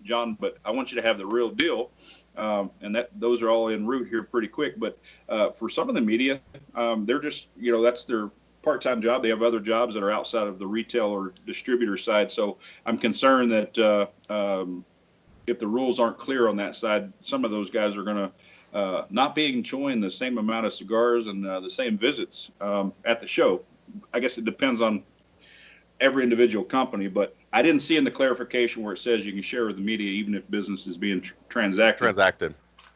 B: John, but I want you to have the real deal. And those are all en route here pretty quick. But for some of the media, they're just, that's their part-time job. They have other jobs that are outside of the retail or distributor side. So I'm concerned that if the rules aren't clear on that side, some of those guys are going to not be enjoying the same amount of cigars and the same visits at the show. I guess it depends on every individual company, but I didn't see in the clarification where it says you can share with the media even if business is being transacted.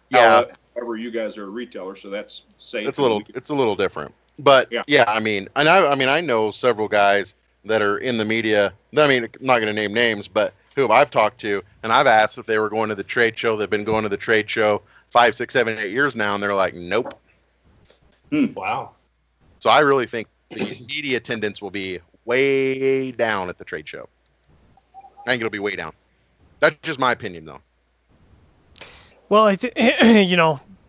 C: Yeah.
B: However, you guys are a retailer, so that's safe.
C: It's a little different. But yeah, I mean, I know several guys that are in the media. I mean, I'm not going to name names, but who I've talked to, and I've asked if they were going to the trade show. They've been going to the trade show 5, 6, 7, 8 years now, and they're like, nope.
D: Wow.
C: So I really think the media attendance will be way down at the trade show. I think it'll be way down. That's just my opinion, though.
A: Well, I think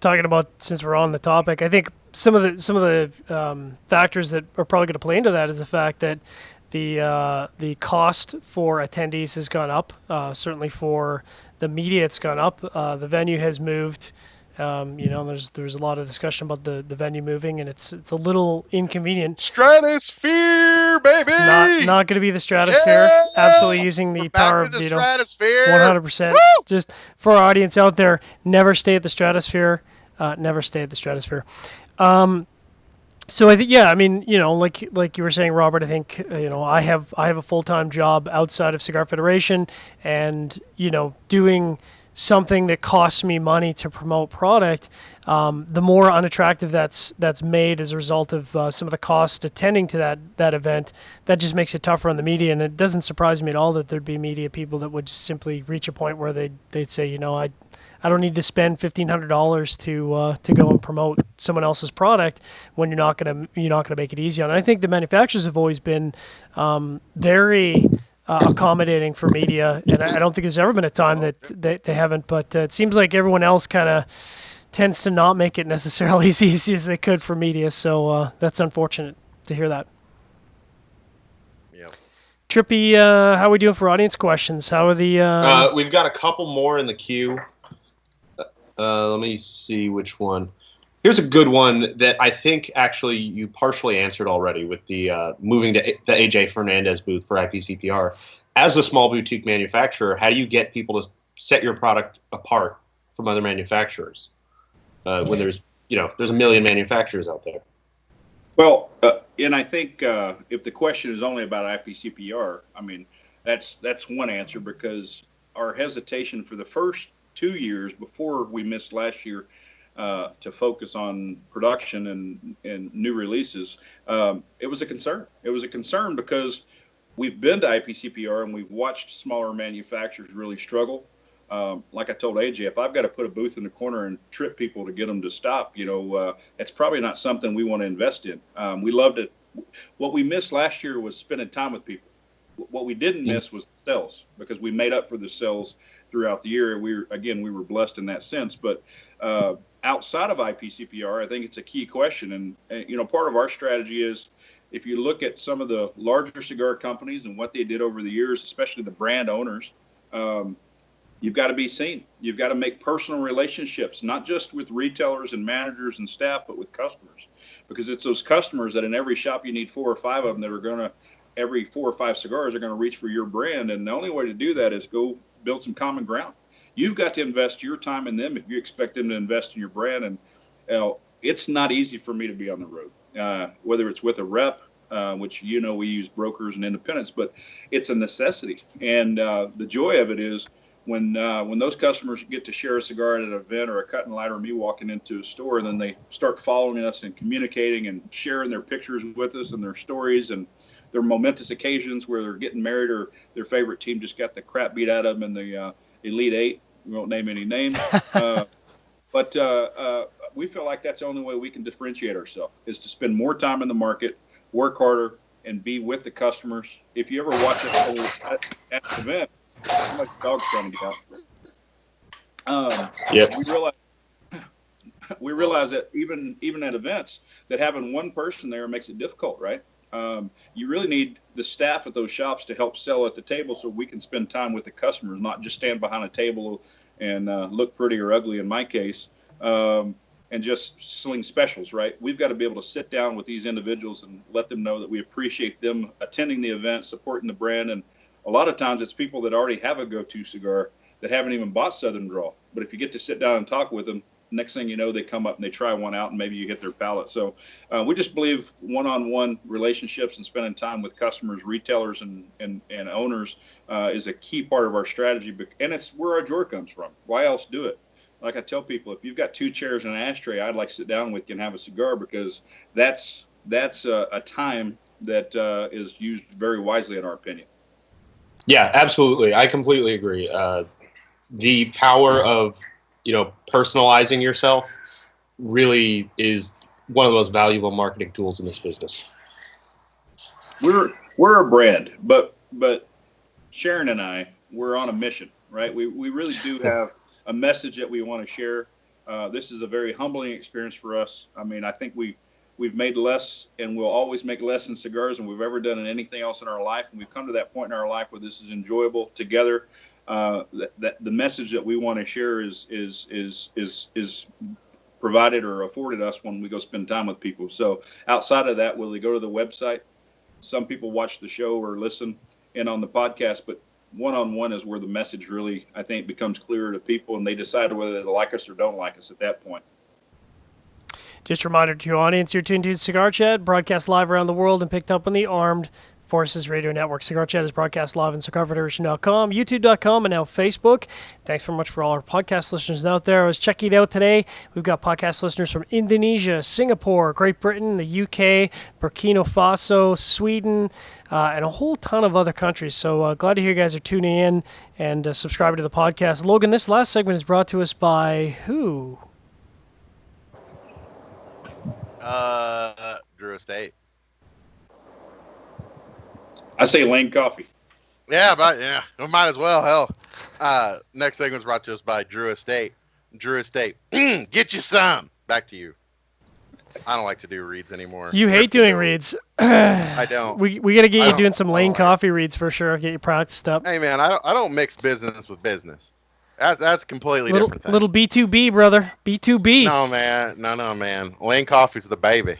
A: talking about, since we're on the topic, I think some of the factors that are probably going to play into that is the fact that the cost for attendees has gone up. Certainly for the media, it's gone up. The venue has moved. There's a lot of discussion about the venue moving, and it's a little inconvenient.
C: Stratosphere, baby.
A: Not going to be the Stratosphere.
C: Yeah!
A: Absolutely using the
C: We're back
A: power
C: to
A: of
C: the Stratosphere.
A: 100%.
C: Woo!
A: Just for our audience out there, never stay at the Stratosphere. Never stay at the Stratosphere. So I think, yeah, I mean, like you were saying, Robert, I think, I have a full-time job outside of Cigar Federation, and, doing something that costs me money to promote product, the more unattractive that's made as a result of some of the cost attending to that event, that just makes it tougher on the media. And it doesn't surprise me at all that there'd be media people that would just simply reach a point where they'd say, I don't need to spend $1,500 to go and promote someone else's product when you're not gonna make it easy on. And I think the manufacturers have always been very accommodating for media, and I don't think there's ever been a time that they haven't. But it seems like everyone else kind of tends to not make it necessarily as easy as they could for media. So that's unfortunate to hear that.
C: Yep.
A: Trippy, how are we doing for audience questions? How are the?
D: We've got a couple more in the queue. Let me see which one. Here's a good one that I think actually you partially answered already with the moving to the AJ Fernandez booth for IPCPR. As a small boutique manufacturer, how do you get people to set your product apart from other manufacturers when there's a million manufacturers out there?
B: Well, and I think if the question is only about IPCPR, I mean, that's one answer, because our hesitation for the first 2 years before we missed last year to focus on production and new releases, it was a concern. It was a concern because we've been to IPCPR and we've watched smaller manufacturers really struggle. Like I told AJ, if I've got to put a booth in the corner and trip people to get them to stop, it's probably not something we want to invest in. We loved it. What we missed last year was spending time with people. What we didn't miss was the sales, because we made up for the sales throughout the year. We were blessed in that sense. But outside of IPCPR, I think it's a key question. And part of our strategy is, if you look at some of the larger cigar companies and what they did over the years, especially the brand owners, you've got to be seen. You've got to make personal relationships, not just with retailers and managers and staff, but with customers, because it's those customers that in every shop you need 4 or 5 of them that are going to, every 4 or 5 cigars are going to reach for your brand. And the only way to do that is go build some common ground. You've got to invest your time in them if you expect them to invest in your brand. And it's not easy for me to be on the road, whether it's with a rep, which we use brokers and independents, but it's a necessity. And the joy of it is when those customers get to share a cigar at an event or a cut and light, or me walking into a store, and then they start following us and communicating and sharing their pictures with us and their stories and their momentous occasions where they're getting married or their favorite team just got the crap beat out of them in the Elite Eight. We won't name any names, but we feel like that's the only way we can differentiate ourselves, is to spend more time in the market, work harder, and be with the customers. If you ever watch it at an event, how much dogs trying to get out? We realize that even at events, that having one person there makes it difficult, right? You really need the staff at those shops to help sell at the table, so we can spend time with the customers, not just stand behind a table and look pretty or ugly in my case, and just sling specials, right? We've got to be able to sit down with these individuals and let them know that we appreciate them attending the event, supporting the brand. And a lot of times it's people that already have a go-to cigar that haven't even bought Southern Draw. But if you get to sit down and talk with them, next thing you know, they come up and they try one out, and maybe you hit their palate. So we just believe one-on-one relationships and spending time with customers, retailers, and owners is a key part of our strategy. And it's where our joy comes from. Why else do it? Like I tell people, if you've got 2 chairs and an ashtray, I'd like to sit down with you and have a cigar, because that's a time that is used very wisely, in our opinion.
D: Yeah, absolutely. I completely agree. The power of personalizing yourself really is one of the most valuable marketing tools in this business.
B: We're a brand, but Sharon and I, we're on a mission, right? We really do have a message that we want to share. This is a very humbling experience for us. I mean, I think we've made less, and we'll always make less in cigars than we've ever done in anything else in our life. And we've come to that point in our life where this is enjoyable together. That the message that we want to share is provided or afforded us when we go spend time with people. So outside of that, will they go to the website? Some people watch the show or listen in on the podcast, but one-on-one is where the message really, I think, becomes clearer to people, and they decide whether they like us or don't like us at that point.
A: Just a reminder to your audience, you're tuned to Cigar Chat, broadcast live around the world and picked up on the Armed Forces Radio Network. Cigar Chat is broadcast live on CigarFederation.com, YouTube.com, and now Facebook. Thanks very much for all our podcast listeners out there. I was checking it out today. We've got podcast listeners from Indonesia, Singapore, Great Britain, the UK, Burkina Faso, Sweden, and a whole ton of other countries. So glad to hear you guys are tuning in and subscribing to the podcast. Logan, this last segment is brought to us by who?
C: Drew Estate.
B: I say Lane Coffee.
C: Yeah, we might as well. Hell. Next segment's brought to us by Drew Estate. Drew Estate, get you some. Back to you. I don't like to do reads anymore.
A: You hate doing reads.
C: I don't.
A: We got to get you doing some Lane
C: like
A: Coffee reads for sure. Get you practiced up.
C: Hey man, I don't mix business with business. That's completely different thing.
A: Little B2B, brother. B2B.
C: No man. Lane Coffee's the baby.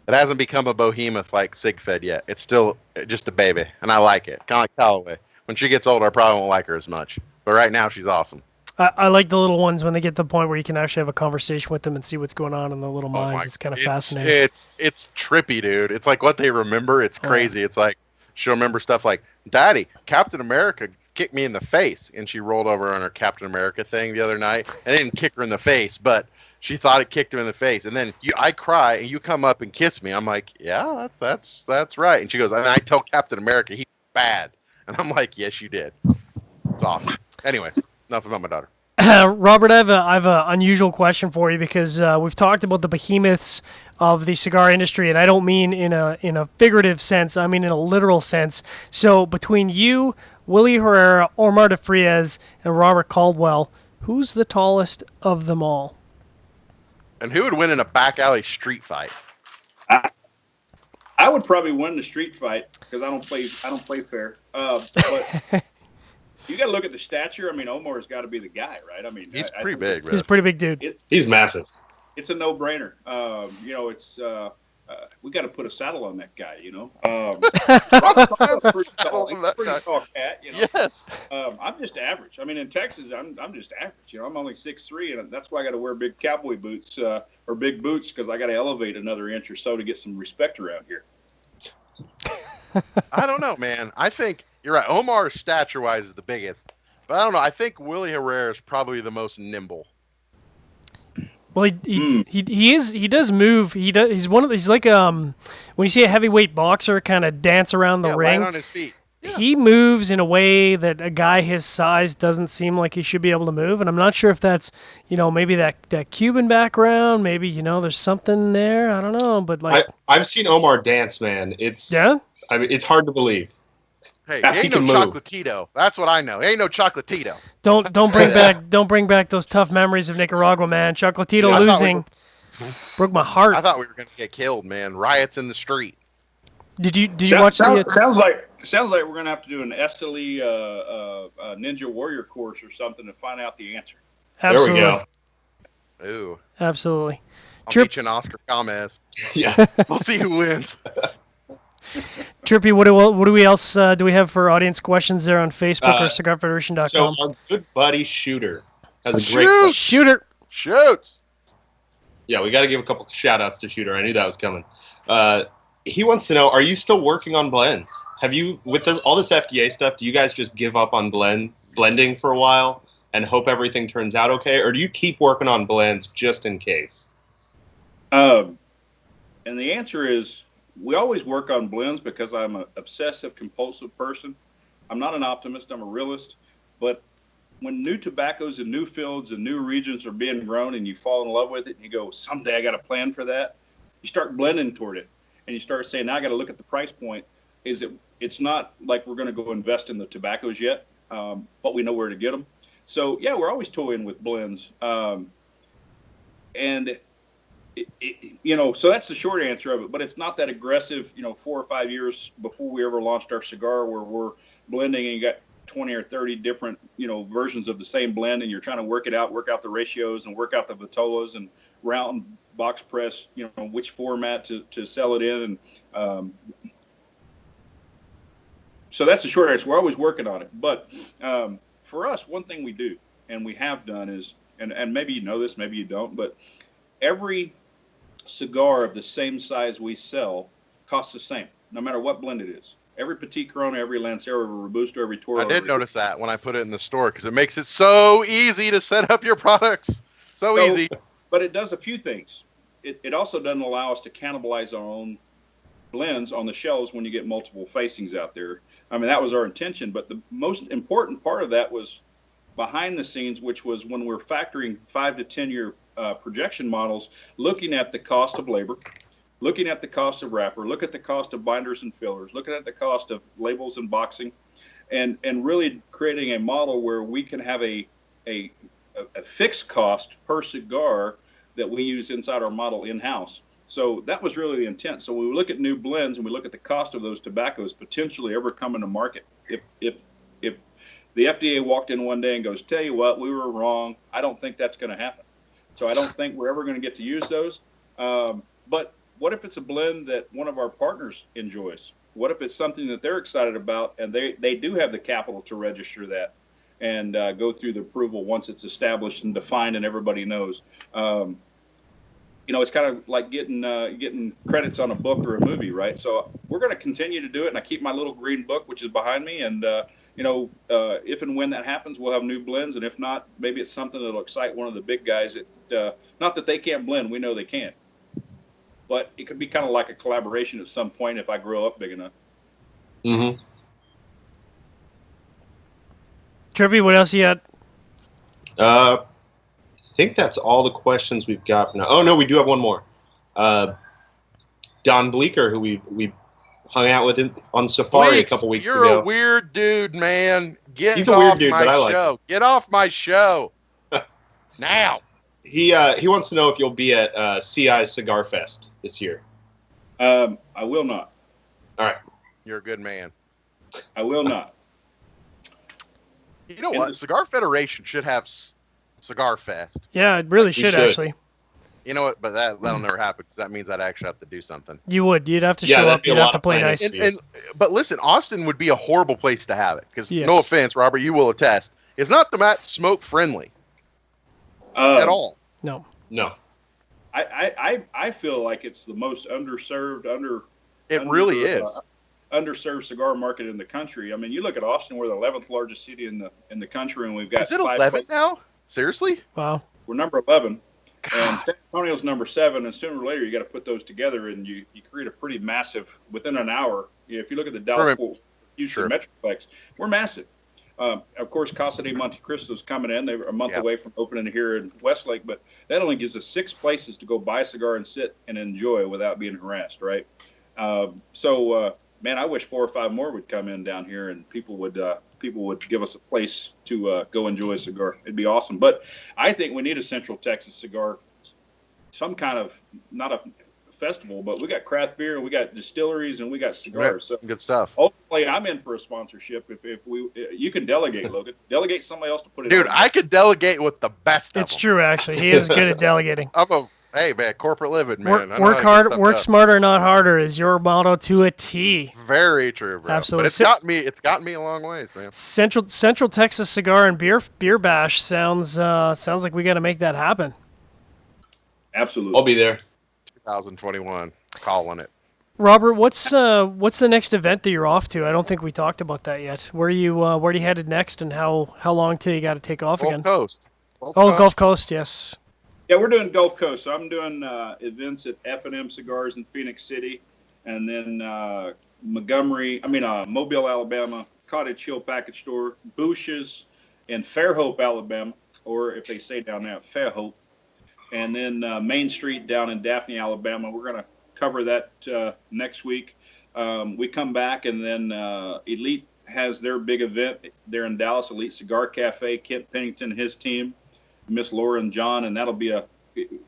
C: It hasn't become a behemoth like Sigfed yet. It's still just a baby, and I like it. Kind of like Callaway. When she gets older, I probably won't like her as much. But right now, she's awesome.
A: I like the little ones when they get to the point where you can actually have a conversation with them and see what's going on in their little minds. It's kind of fascinating.
C: It's trippy, dude. It's like what they remember. It's crazy. It's like she'll remember stuff like, Daddy, Captain America kicked me in the face. And she rolled over on her Captain America thing the other night. And didn't kick her in the face, but she thought it kicked her in the face. And then I cry, and you come up and kiss me. I'm like, yeah, that's right. And she goes, and I tell Captain America he's bad. And I'm like, yes, you did. It's awesome. Anyways, enough about my daughter.
A: Robert, I have an unusual question for you because we've talked about the behemoths of the cigar industry, and I don't mean in a figurative sense. I mean in a literal sense. So between you, Willie Herrera, Omar de Frias, and Robert Caldwell, who's the tallest of them all?
C: And who would win in a back alley street fight?
B: I would probably win the street fight because I don't play fair. But you got to look at the stature. I mean, Omar's got to be the guy, right? I mean,
C: he's pretty big.
A: He's a pretty big dude.
D: He's massive.
B: It's a no-brainer. It's we got to put a saddle on that guy. Pretty tall cat.
C: Yes.
B: I'm just average. I mean, in Texas, I'm just average. I'm only 6'3", and that's why I got to wear big cowboy boots or big boots because I got to elevate another inch or so to get some respect around here.
C: I don't know, man. I think you're right. Omar, stature-wise, is the biggest, but I don't know. I think Willie Herrera is probably the most nimble.
A: Well, he does move. He's like when you see a heavyweight boxer kind of dance around the ring.
C: Light on his feet. Yeah.
A: He moves in a way that a guy his size doesn't seem like he should be able to move, and I'm not sure if that's maybe that Cuban background, maybe there's something there. I don't know, but like
D: I've seen Omar dance, man. I mean, it's hard to believe.
C: Hey, he ain't no Chocolatito. That's what I know. He ain't no Chocolatito.
A: Don't bring back those tough memories of Nicaragua, man. Chocolatito losing broke my heart.
C: I thought we were going to get killed, man. Riots in the street.
A: Did you watch the?
B: Sounds like we're going to have to do an Esteli Ninja Warrior course or something to find out the answer.
A: Absolutely.
D: There we
C: go. Ooh.
A: Absolutely.
C: I'll beat you an Oscar Gomez.
D: Yeah.
C: We'll see who wins.
A: Trippy, what do we else do we have for audience questions there on Facebook or CigarFederation.com?
D: So our good buddy Shooter has a great question.
A: Shooter
C: shoots.
D: Yeah, we got to give a couple shout outs to Shooter. I knew that was coming. He wants to know: are you still working on blends? Have you, with all this FDA stuff? Do you guys just give up on blending for a while and hope everything turns out okay, or do you keep working on blends just in case?
B: And the answer is, we always work on blends because I'm an obsessive compulsive person. I'm not an optimist. I'm a realist. But when new tobaccos and new fields and new regions are being grown and you fall in love with it and you go, someday I got a plan for that, you start blending toward it and you start saying, now I got to look at the price point. It's not like we're going to go invest in the tobaccos yet, but we know where to get them. So yeah, we're always toying with blends. And so that's the short answer of it, but it's not that aggressive, 4 or 5 years before we ever launched our cigar where we're blending and you got 20 or 30 different, versions of the same blend and you're trying to work out the ratios and work out the vitolas and round box press, which format to sell it in. And so that's the short answer. We're always working on it. But for us, one thing we do and we have done is, and maybe you know this, maybe you don't, but every cigar of the same size we sell costs the same, no matter what blend it is. Every Petit Corona, every Lancero, every Robusto, every Toro.
C: I did notice that when I put it in the store because it makes it so easy to set up your products. So easy.
B: But it does a few things. It also doesn't allow us to cannibalize our own blends on the shelves when you get multiple facings out there. I mean, that was our intention, but the most important part of that was behind the scenes, which was when we're factoring 5 to 10 year projection models, looking at the cost of labor, looking at the cost of wrapper, look at the cost of binders and fillers, looking at the cost of labels and boxing, and really creating a model where we can have a fixed cost per cigar that we use inside our model in-house. So that was really the intent. So when we look at new blends and we look at the cost of those tobaccos potentially ever coming to market, if the FDA walked in one day and goes, tell you what, we were wrong, I don't think that's going to happen. So I don't think we're ever going to get to use those. But what if it's a blend that one of our partners enjoys? What if it's something that they're excited about and they do have the capital to register that and go through the approval once it's established and defined and everybody knows? It's kind of like getting credits on a book or a movie, right? So we're going to continue to do it, and I keep my little green book, which is behind me, and if and when that happens, we'll have new blends, and if not, maybe it's something that'll excite one of the big guys. Not that they can't blend, we know they can, but it could be kind of like a collaboration at some point if I grow up big enough.
D: Mm-hmm.
A: Trippy, what else you got?
D: I think that's all the questions we've got for now. Oh no, we do have one more. Don Bleeker, who we hung out with on Safari a couple weeks ago.
C: You're a weird dude, man.
D: He's a weird dude, but I like him.
C: Get off my show now.
D: He wants to know if you'll be at CI's Cigar Fest this year.
B: I will not.
D: All right.
C: You're a good man.
B: I will not.
C: You know what? Cigar Federation should have Cigar Fest.
A: Yeah, it really should actually.
C: You know what? But that'll never happen because that means I'd actually have to do something.
A: You would. You'd have to show up. You'd have to play nice.
C: But listen, Austin would be a horrible place to have it because no offense, Robert, you will attest, it's not the Matt smoke friendly at all.
A: No.
B: I feel like it's the most underserved,
C: really is.
B: Underserved cigar market in the country. I mean, you look at Austin, we're the 11th largest city in the country, and we've got.
C: Is it 11 now? Seriously?
A: Wow.
B: We're number 11, and San Antonio's number 7, and sooner or later you got to put those together, and you create a pretty massive within an hour. If you look at the Dallas Houston Metroplex, we're massive. Of course, Casa de Monte Cristo's coming in. They're a month away from opening here in Westlake, but that only gives us 6 places to go buy a cigar and sit and enjoy without being harassed, right? Man, I wish 4 or 5 more would come in down here, and people would give us a place to go enjoy a cigar. It'd be awesome. But I think we need a Central Texas cigar, some kind of, not a festival, but we got craft beer, and we got distilleries, and we got cigars.
C: So good stuff.
B: Hopefully, I'm in for a sponsorship. You can delegate, Logan. Delegate somebody else to put it.
C: Dude, I could delegate with the best.
A: It's true, actually. He is good at delegating.
C: Hey man, corporate living, man.
A: Work hard, work smarter, not harder is your motto to a T.
C: Very true, bro.
A: Absolutely.
C: But it's got me a long ways, man.
A: Central Texas Cigar and Beer Bash sounds like we got to make that happen.
B: Absolutely.
D: I'll be there.
C: 2021, calling it.
A: Robert, what's the next event that you're off to? I don't think we talked about that yet. Where are you headed next, and how long till you got to take off again?
C: Gulf Coast.
A: Gulf Coast, yes.
B: Yeah, we're doing Gulf Coast. So I'm doing events at F&M Cigars in Phoenix City, and then Mobile, Alabama, Cottage Hill Package Store, Bush's, in Fairhope, Alabama, or if they say down there, Fairhope, and then Main Street down in Daphne, Alabama. We're going to cover that next week. We come back, and then Elite has their big event there in Dallas, Elite Cigar Cafe. Kent Pennington, his team, Miss Laura and John, and that'll be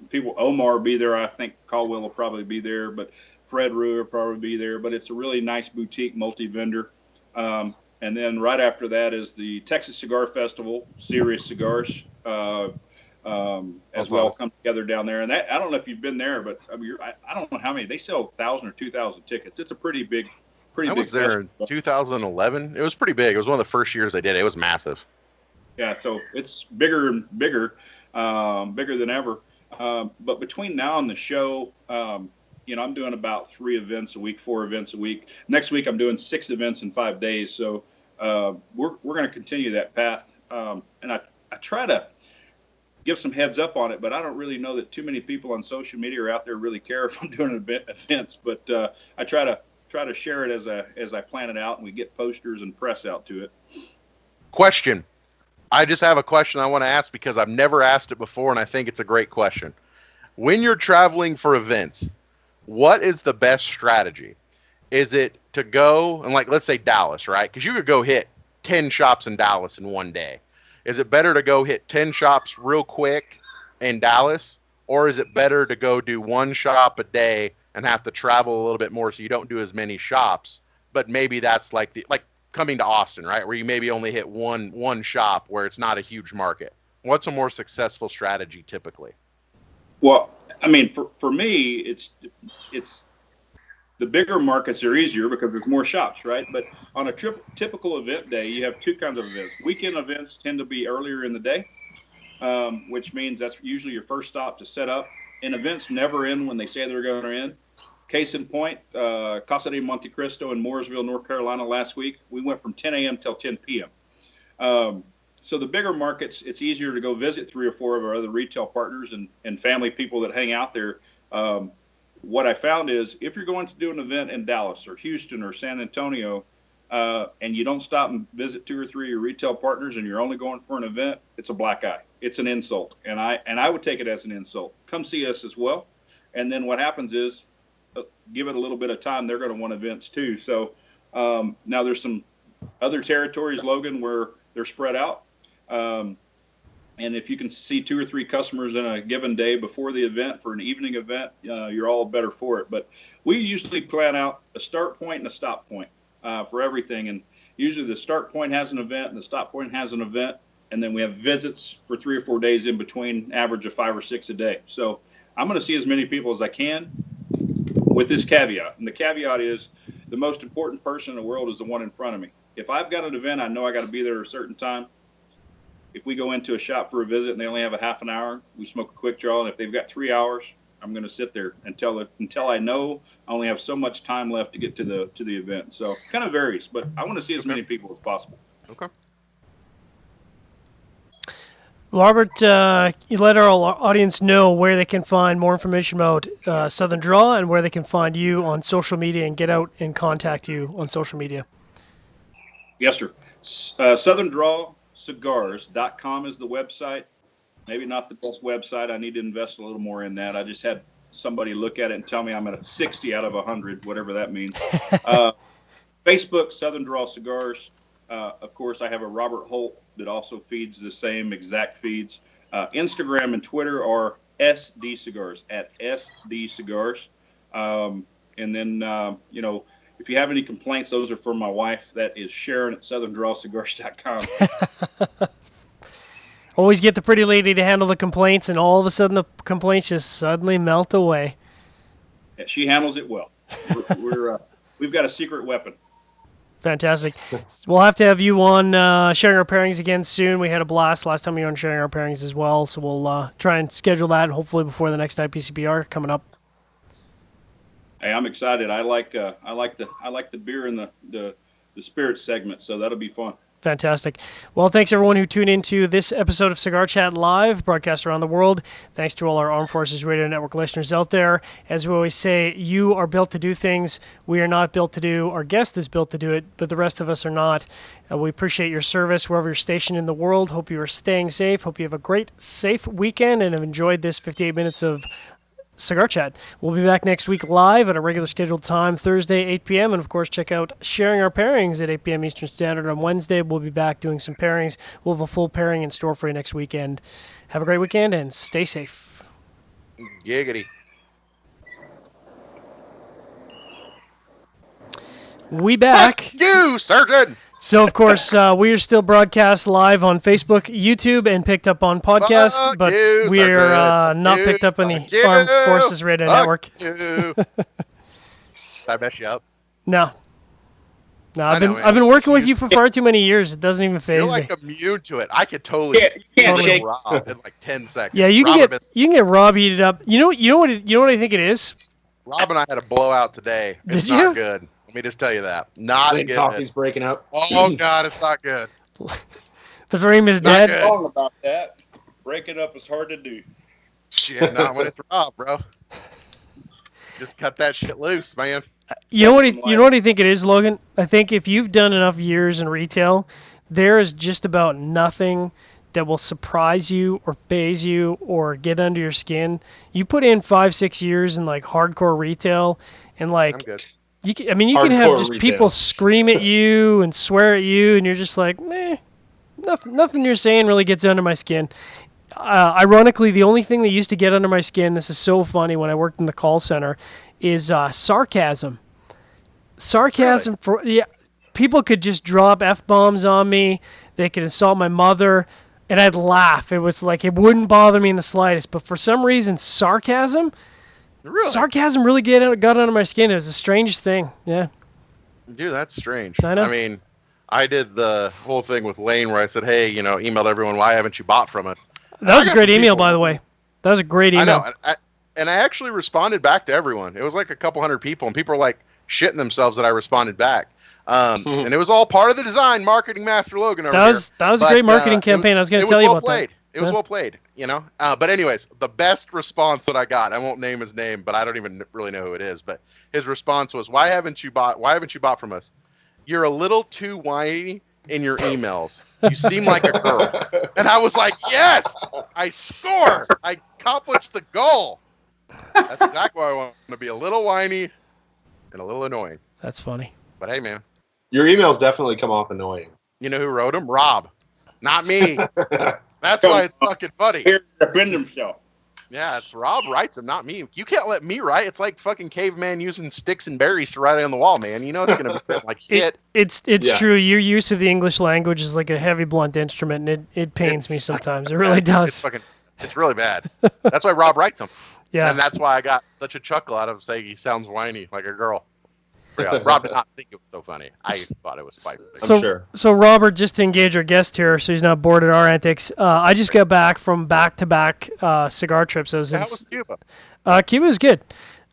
B: people. Omar will be there. I think Caldwell will probably be there, but Fred Rue will probably be there. But it's a really nice boutique multi-vendor. And then right after that is the Texas Cigar Festival, Serious Cigars, as well, come together down there. And that, I don't know if you've been there, but I mean, I don't know how many. They sell 1,000 or 2,000 tickets. It's a pretty big
C: I was there in 2011. It was pretty big. It was one of the first years they did it. It was massive.
B: Yeah, so it's bigger and bigger, bigger than ever. But between now and the show, I'm doing about 3 events a week, 4 events a week. Next week, I'm doing 6 events in 5 days. So we're going to continue that path. And I try to give some heads up on it, but I don't really know that too many people on social media are out there really care if I'm doing events. But I try to share it as I plan it out, and we get posters and press out to it.
C: Question. I just have a question I want to ask because I've never asked it before, and I think it's a great question. When you're traveling for events, what is the best strategy? Is it to go and, like, let's say Dallas, right? Because you could go hit 10 shops in Dallas in one day. Is it better to go hit 10 shops real quick in Dallas, or is it better to go do 1 shop a day and have to travel a little bit more so you don't do as many shops? But maybe that's like coming to Austin, right? Where you maybe only hit one shop where it's not a huge market. What's a more successful strategy typically?
B: Well, I mean, for me, it's the bigger markets are easier because there's more shops, right? But on a typical event day, you have 2 kinds of events. Weekend events tend to be earlier in the day, which means that's usually your first stop to set up. And events never end when they say they're going to end. Case in point, Casa de Monte Cristo in Mooresville, North Carolina last week, we went from 10 a.m. till 10 p.m. So the bigger markets, it's easier to go visit 3 or 4 of our other retail partners and family people that hang out there. What I found is if you're going to do an event in Dallas or Houston or San Antonio, and you don't stop and visit 2 or 3 of your retail partners and you're only going for an event, it's a black eye. It's an insult. And I would take it as an insult. Come see us as well. And then what happens is, give it a little bit of time, they're going to want events too. So now there's some other territories, Logan, where they're spread out. And if you can see 2 or 3 customers in a given day before the event for an evening event, you're all better for it. But we usually plan out a start point and a stop point for everything. And usually the start point has an event and the stop point has an event. And then we have visits for 3 or 4 days in between, average of 5 or 6 a day. So I'm going to see as many people as I can, with this caveat. And the caveat is the most important person in the world is the one in front of me. If I've got an event, I know I got to be there at a certain time. If we go into a shop for a visit and they only have a half an hour, we smoke a quick draw. And if they've got 3 hours, I'm going to sit there until I know I only have so much time left to get to the event. So it kind of varies, but I want to see as many people as possible.
C: Okay.
A: Robert, you let our audience know where they can find more information about Southen Draw and where they can find you on social media and get out and contact you on social media.
B: Yes, sir. SouthernDrawCigars.com is the website. Maybe not the best website. I need to invest a little more in that. I just had somebody look at it and tell me I'm at a 60 out of 100, whatever that means. Facebook, Southen Draw Cigars. Of course, I have a Robert Holt that also feeds the same exact feeds. Instagram and Twitter are SD Cigars, at SD Cigars. And then, if you have any complaints, those are for my wife. That is Sharon at SouthernDrawCigars.com.
A: Always get the pretty lady to handle the complaints, and all of a sudden the complaints just suddenly melt away.
B: Yeah, she handles it well. We've got a secret weapon.
A: Fantastic. We'll have to have you on Sharing Our Pairings again soon. We had a blast last time you were on Sharing Our Pairings as well, so we'll try and schedule that hopefully before the next IPCPR coming up.
B: Hey, I'm excited. I like the beer and the spirit segment, so that'll be fun.
A: Fantastic. Well, thanks everyone who tuned into this episode of Cigar Chat Live, broadcast around the world. Thanks to all our Armed Forces Radio Network listeners out there. As we always say, you are built to do things we are not built to do. Our guest is built to do it, but the rest of us are not. We appreciate your service wherever you're stationed in the world. Hope you are staying safe. Hope you have a great, safe weekend and have enjoyed this 58 minutes of Cigar Chat. We'll be back next week live at a regular scheduled time, Thursday, 8 p.m. And, of course, check out Sharing Our Pairings at 8 p.m. Eastern Standard on Wednesday. We'll be back doing some pairings. We'll have a full pairing in store for you next weekend. Have a great weekend and stay safe.
C: Giggity.
A: We back.
C: Fuck you, Surgeon!
A: So, of course, we are still broadcast live on Facebook, YouTube, and picked up on podcast,
C: Fuck
A: but
C: you,
A: we are
C: Sergeant.
A: not
C: You,
A: picked up on the
C: fuck you.
A: Armed Forces Radio
C: Fuck
A: Network.
C: you. Did I mess you up?
A: No. No, I've
C: I know,
A: been
C: man.
A: I've been working with you for far too many years. It doesn't even
C: You're
A: phase
C: like
A: me.
C: immune to it. I could totally
D: You can't
A: Totally.
D: shake.
C: Rob in like 10 seconds.
A: Yeah, you
C: Rob
A: can get Rob heated up. You know what I think it is?
C: Rob and I had a blowout today. It's
A: Did
C: not
A: you?
C: good. Let me just tell you that. Not
D: I think
C: good.
D: coffee's breaking up.
C: Oh God, it's not good.
A: The dream is
C: Not
A: dead.
C: good.
B: Wrong about that. Breaking up is hard to do.
C: Shit, not when it's Rob, bro. Just cut that shit loose, man.
A: You know what?
B: Some
A: You know what I think it is, Logan. I think if you've done enough years in retail, there is just about nothing that will surprise you or phase you or get under your skin. You put in 5-6 years in like hardcore retail, and
C: I'm
A: like
C: good.
A: you can have
D: Hardcore
A: just
D: retail.
A: people scream at you and swear at you, and you're just like, meh. Nothing you're saying really gets under my skin. Ironically, the only thing that used to get under my skin, this is so funny, when I worked in the call center, is sarcasm. Sarcasm people could just drop F-bombs on me. They could insult my mother, and I'd laugh. It was like it wouldn't bother me in the slightest. But for some reason, sarcasm really got under my skin. It was the strangest thing. Yeah.
C: Dude, that's strange.
A: I know.
C: I mean, I did the whole thing with Lane where I said, hey, emailed everyone, why haven't you bought from us?
A: That was a
C: got
A: great
C: some
A: email,
C: people-
A: by the way. That was a great email.
C: I know. And I actually responded back to everyone. It was like a couple hundred people, and people were like shitting themselves that I responded back. And it was all part of the design, marketing master Logan over
A: That was a
C: But,
A: great marketing
C: it was-
A: campaign. I was going
C: it
A: to tell you
C: well
A: about
C: played.
A: that.
C: It was
A: Yeah.
C: well played, But anyways, the best response that I got, I won't name his name, but I don't even really know who it is. But his response was, "Why haven't you bought from us? You're a little too whiny in your emails. You seem like a girl." And I was like, "Yes, I score. I accomplished the goal." That's exactly why I want to be a little whiny and a little annoying.
A: That's funny.
C: But hey, man,
D: Your emails definitely come off annoying.
C: you know who wrote them? Rob, not me. That's why it's fucking funny.
B: Here to defend himself.
C: Yeah, it's Rob writes them, not me. You can't let me write. It's like fucking caveman using sticks and berries to write it on the wall, man. You know it's gonna be written like shit.
A: It's
D: Yeah.
A: true. Your use of the English language is like a heavy, blunt instrument, and it pains me sometimes. It really does.
C: It's really bad. That's why Rob writes them.
A: Yeah.
C: And that's why I got such a chuckle out of saying he sounds whiny like a girl. Yeah, Rob did not think it was so funny. I thought it was funny.
A: So,
D: sure.
A: So Robert, just to engage our guest here, so he's not bored at our antics. I just got back from back-to-back cigar trips. I was in
C: How was Cuba?
A: Cuba was good.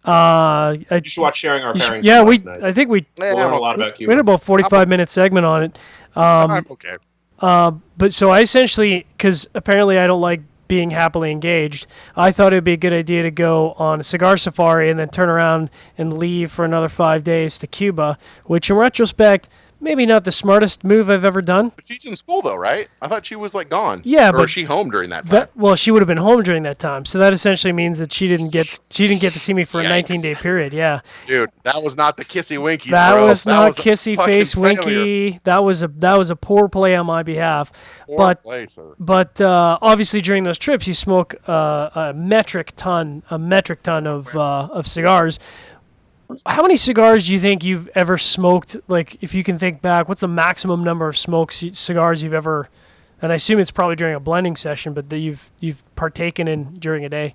D: You should watch Sharing Our Pairings.
A: Yeah,
D: last night.
A: I think we
C: Yeah,
D: We'll learn a lot about
A: we had
D: Cuba.
A: about 45-minute segment on it.
C: I'm okay.
A: But so I essentially, because apparently I don't like being happily engaged, I thought it would be a good idea to go on a cigar safari and then turn around and leave for another 5 days to Cuba, which in retrospect, maybe not the smartest move I've ever done.
C: But she's in school though, right? I thought she was like gone.
A: Yeah,
C: or
A: but
C: was she home during that time?
A: Well, she would have been home during that time, so that essentially means that she didn't get to see me for a
C: Yikes.
A: 19-day period. Yeah,
C: Dude, that was not the kissy winky.
A: that
C: bro.
A: was not
C: a
A: kissy
C: fucking
A: face
C: failure.
A: winky. That was a poor play on my behalf.
C: Poor
A: But
C: play, sir.
A: But obviously, during those trips, you smoke a metric ton of cigars. How many cigars do you think you've ever smoked? Like, if you can think back, what's the maximum number of cigars you've ever? And I assume it's probably during a blending session, but that you've partaken in during a day.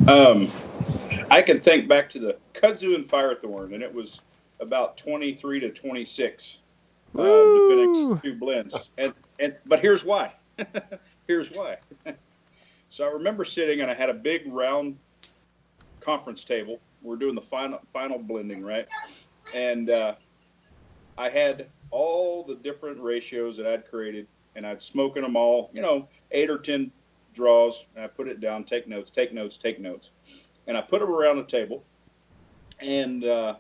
B: I can think back to the Kudzu and Firethorn, and it was about 23 to 26, depending on two blends. But here's why. Here's why. So I remember sitting, and I had a big round conference table. We're doing the final blending, right? And I had all the different ratios that I'd created, and I'd smoking them all, 8 or 10 draws, and I put it down, take notes, take notes, take notes. And I put them around the table, and I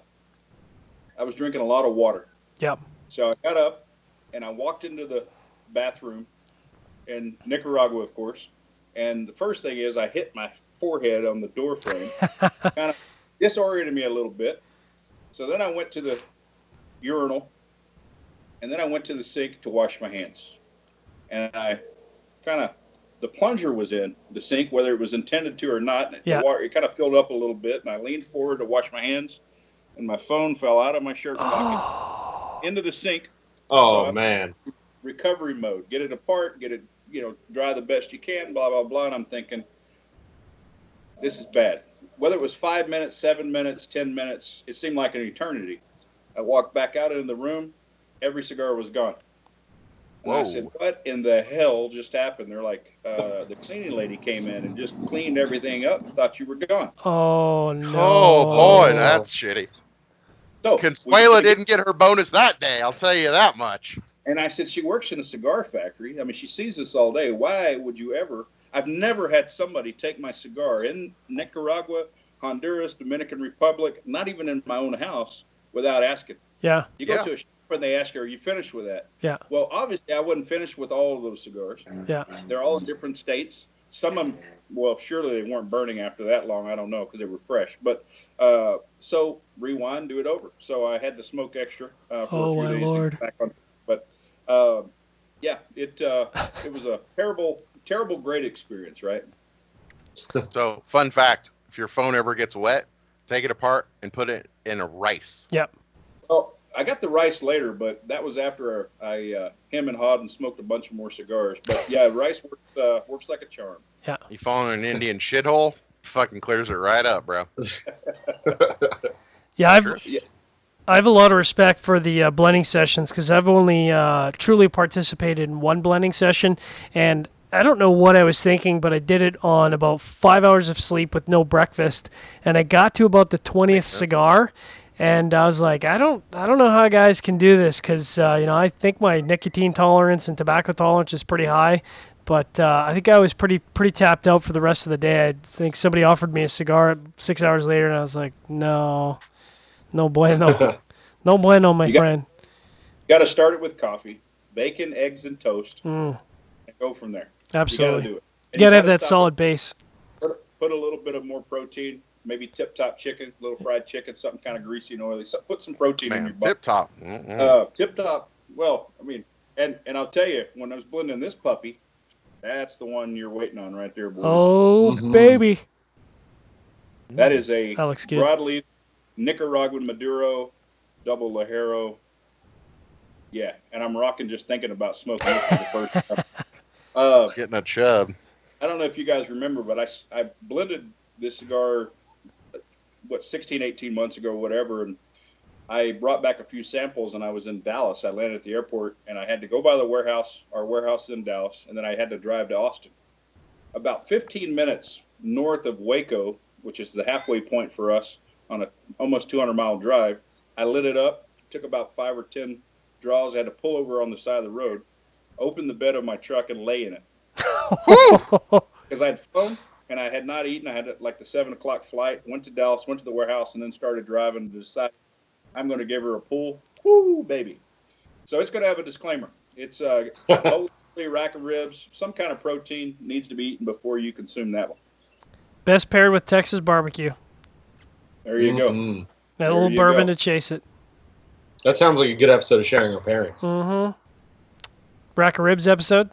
B: was drinking a lot of water.
A: Yep.
B: So I got up, and I walked into the bathroom in Nicaragua, of course. And the first thing is I hit my forehead on the door frame, kind of disoriented me a little bit. So then I went to the urinal, and then I went to the sink to wash my hands. And the plunger was in the sink, whether it was intended to or not.
A: Yeah.
B: The water, it kind of filled up a little bit, and I leaned forward to wash my hands, and my phone fell out of my shirt pocket into the sink.
D: Oh,
B: So
D: man.
B: recovery mode, get it apart, get it, dry the best you can, blah, blah, blah. And I'm thinking, this is bad. Whether it was 5 minutes, 7 minutes, 10 minutes, it seemed like an eternity. I walked back out into the room. Every cigar was gone. And I said, what in the hell just happened? They're like, the cleaning lady came in and just cleaned everything up and thought you were gone.
A: Oh, no.
C: Oh boy, that's shitty.
B: So
C: Consuela didn't get her bonus that day. I'll tell you that much.
B: And I said, she works in a cigar factory. I mean, she sees this all day. Why would you ever? I've never had somebody take my cigar in Nicaragua, Honduras, Dominican Republic, not even in my own house, without asking.
A: Yeah.
B: You go to a shop and they ask you, are you finished with that?
A: Yeah.
B: Well, obviously, I wasn't finished with all of those cigars.
A: Yeah.
B: They're all in different states. Some of them, well, surely they weren't burning after that long. I don't know, because they were fresh. But so rewind, do it over. So I had to smoke extra for a few days
A: Lord.
B: to get back on. But yeah, it was a terrible, great experience, right?
C: So, fun fact: if your phone ever gets wet, take it apart and put it in a rice.
A: Yep.
B: Oh, I got the rice later, but that was after I him and Hod and smoked a bunch of more cigars. But yeah, rice works like a charm.
A: Yeah.
C: You fall in an Indian shithole, fucking clears it right up, bro.
A: Yeah,
C: Sure.
A: I have a lot of respect for the blending sessions because I've only truly participated in one blending session, and I don't know what I was thinking, but I did it on about 5 hours of sleep with no breakfast, and I got to about the 20th cigar, and I was like, I don't know how guys can do this because I think my nicotine tolerance and tobacco tolerance is pretty high, but I think I was pretty tapped out for the rest of the day. I think somebody offered me a cigar 6 hours later, and I was like, no bueno, no bueno, my friend.
B: You got to start it with coffee, bacon, eggs, and toast,
A: and
B: go from there.
A: Absolutely.
B: You got to do it.
A: You got to have that solid base.
B: Put a little bit of more protein, maybe tip-top chicken, a little fried chicken, something kind of greasy and oily. So put some protein in your butt.
C: Tip-top.
B: Tip-top, well, I mean, and I'll tell you, when I was blending this puppy, that's the one you're waiting on right there, boys.
A: Oh, baby.
B: That is a
A: That looks good.
B: broadleaf Nicaraguan Maduro, double Lajero. Yeah, and I'm rocking just thinking about smoking it for the first time.
C: Getting a chub.
B: I don't know if you guys remember, but I blended this cigar, 16, 18 months ago, whatever, and I brought back a few samples, and I was in Dallas. I landed at the airport, and I had to go by our warehouse in Dallas, and then I had to drive to Austin. About 15 minutes north of Waco, which is the halfway point for us on a almost 200-mile drive, I lit it up, took about 5 or 10 draws. I had to pull over on the side of the road, open the bed of my truck, and lay in it. Because I had flown, and I had not eaten. I had like the 7 o'clock flight, went to Dallas, went to the warehouse, and then started driving to decide I'm going to give her a pull. Woo, baby. So it's going to have a disclaimer. It's mostly rack of ribs. Some kind of protein needs to be eaten before you consume that one.
A: Best paired with Texas barbecue.
B: There you go.
A: That
B: There
A: little
B: you
A: bourbon
B: go.
A: to chase it.
D: That sounds like a good episode of Sharing Our Pairings.
A: Mm-hmm. Rack of ribs episode.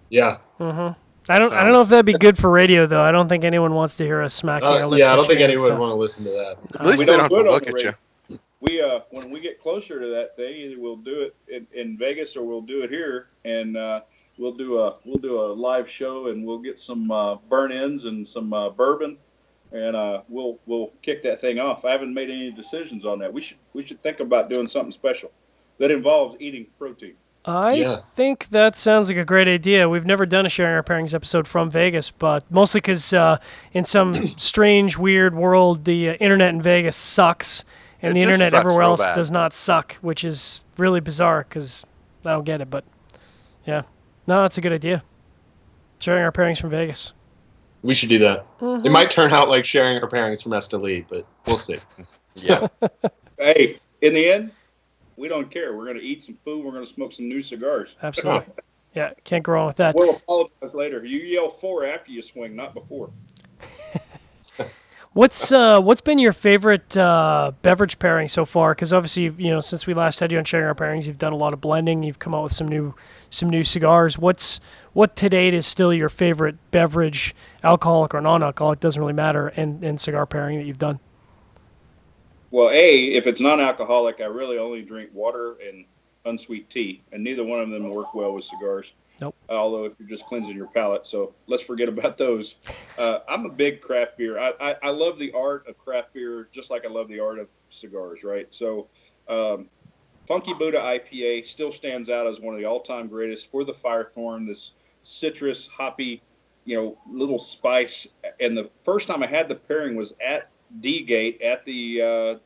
D: Yeah.
A: Mm-hmm. I don't know if that'd be good for radio though. I don't think anyone wants to hear us smacking our lips.
D: Yeah, I don't
A: at
D: think
A: you and
D: anyone would
A: stuff.
D: want to listen to that.
C: At least
B: We
C: they
B: don't
C: don't have
B: do
C: to
B: it on
C: look
B: the
C: at you.
B: radio. When we get closer to that day, either we'll do it in Vegas or we'll do it here, and we'll do a live show, and we'll get some burn-ins and some bourbon, and we'll kick that thing off. I haven't made any decisions on that. We should think about doing something special that involves eating protein.
A: I think that sounds like a great idea. We've never done a Sharing Our Pairings episode from Vegas, but mostly because in some strange, weird world, the internet in Vegas sucks, and
C: It
A: the
C: just
A: internet
C: sucks
A: everywhere
C: real
A: else
C: bad.
A: does not suck, which is really bizarre because I don't get it. But yeah, no, that's a good idea. Sharing our pairings from Vegas.
D: We should do that. It might turn out like sharing our pairings from Esteli, but we'll see.
C: Yeah.
B: Hey, in the end, we don't care. We're going to eat some food. We're going to smoke some new cigars.
A: Absolutely. Yeah, can't go wrong with that.
B: We'll apologize later. You yell 4 after you swing, not before.
A: What's been your favorite beverage pairing so far? Because obviously, since we last had you on sharing our pairings, you've done a lot of blending. You've come out with some new cigars. What to date is still your favorite beverage, alcoholic or non-alcoholic, doesn't really matter, and cigar pairing that you've done?
B: Well, if it's non-alcoholic, I really only drink water and unsweet tea, and neither one of them work well with cigars.
A: Nope.
B: Although if you're just cleansing your palate, so let's forget about those. I'm a big craft beer. I love the art of craft beer, just like I love the art of cigars, right? So, Funky Buddha IPA still stands out as one of the all-time greatest for the Firethorn. This citrus, hoppy, little spice. And the first time I had the pairing was at D-Gate at the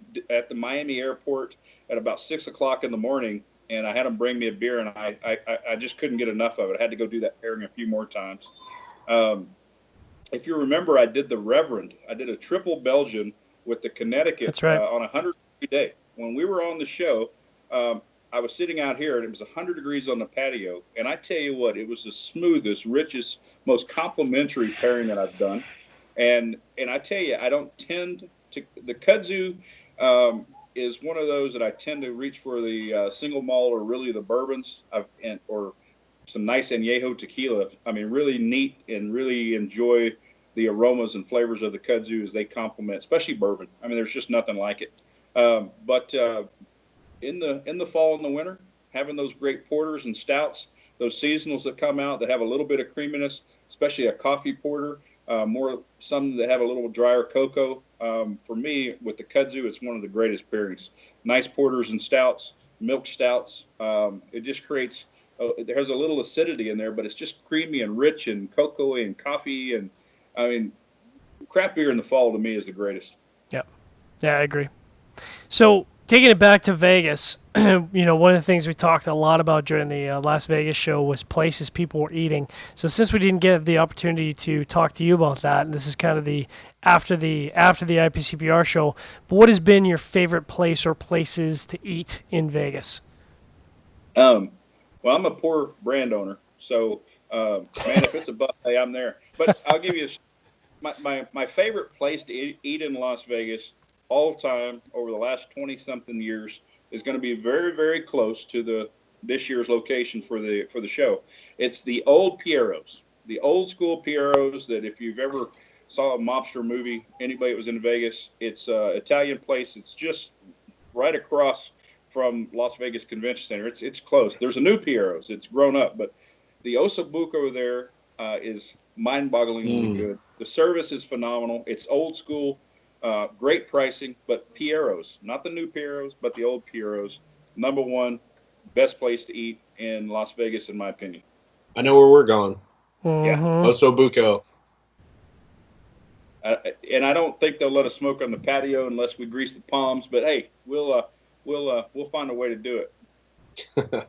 B: Miami airport at about 6 o'clock in the morning, and I had them bring me a beer, and I just couldn't get enough of it. I had to go do that pairing a few more times. If you remember, I did the Reverend. I did a triple Belgian with the Connecticut.
A: That's right.
B: On a 100-degree day. When we were on the show, I was sitting out here, and it was 100 degrees on the patio. And I tell you what, it was the smoothest, richest, most complimentary pairing that I've done. And I tell you, I don't tend to – the kudzu is one of those that I tend to reach for the single malt or really the bourbons or some nice añejo tequila. I mean, really neat and really enjoy the aromas and flavors of the kudzu as they complement, especially bourbon. I mean, there's just nothing like it. But in the fall and the winter, having those great porters and stouts, those seasonals that come out that have a little bit of creaminess, especially a coffee porter, some that have a little drier cocoa. For me, with the kudzu, it's one of the greatest pairings. Nice porters and stouts, milk stouts. It just creates. There's a little acidity in there, but it's just creamy and rich and cocoa and coffee. And I mean, craft beer in the fall to me is the greatest.
A: Yeah, I agree. So taking it back to Vegas, one of the things we talked a lot about during the Las Vegas show was places people were eating. So since we didn't get the opportunity to talk to you about that, and this is kind of the after the IPCPR show, but what has been your favorite place or places to eat in Vegas?
B: Well, I'm a poor brand owner, so man, if it's a buffet, I'm there. But I'll give you my favorite place to eat in Las Vegas all time over the last 20-something years is going to be very, very close to this year's location for the show. It's the old Piero's, the old school Piero's that if you've ever saw a mobster movie, anybody that was in Vegas, it's an Italian place. It's just right across from Las Vegas Convention Center. It's close. There's a new Piero's. It's grown up, but the Ossobuco there is mind-bogglingly good. The service is phenomenal. It's old school, great pricing, but Piero's, not the new Piero's, but the old Piero's, number one, best place to eat in Las Vegas, in my opinion.
D: I know where we're going.
A: Mm-hmm.
D: Yeah, Ossobuco.
B: And I don't think they'll let us smoke on the patio unless we grease the palms. But hey, we'll find a way to do it.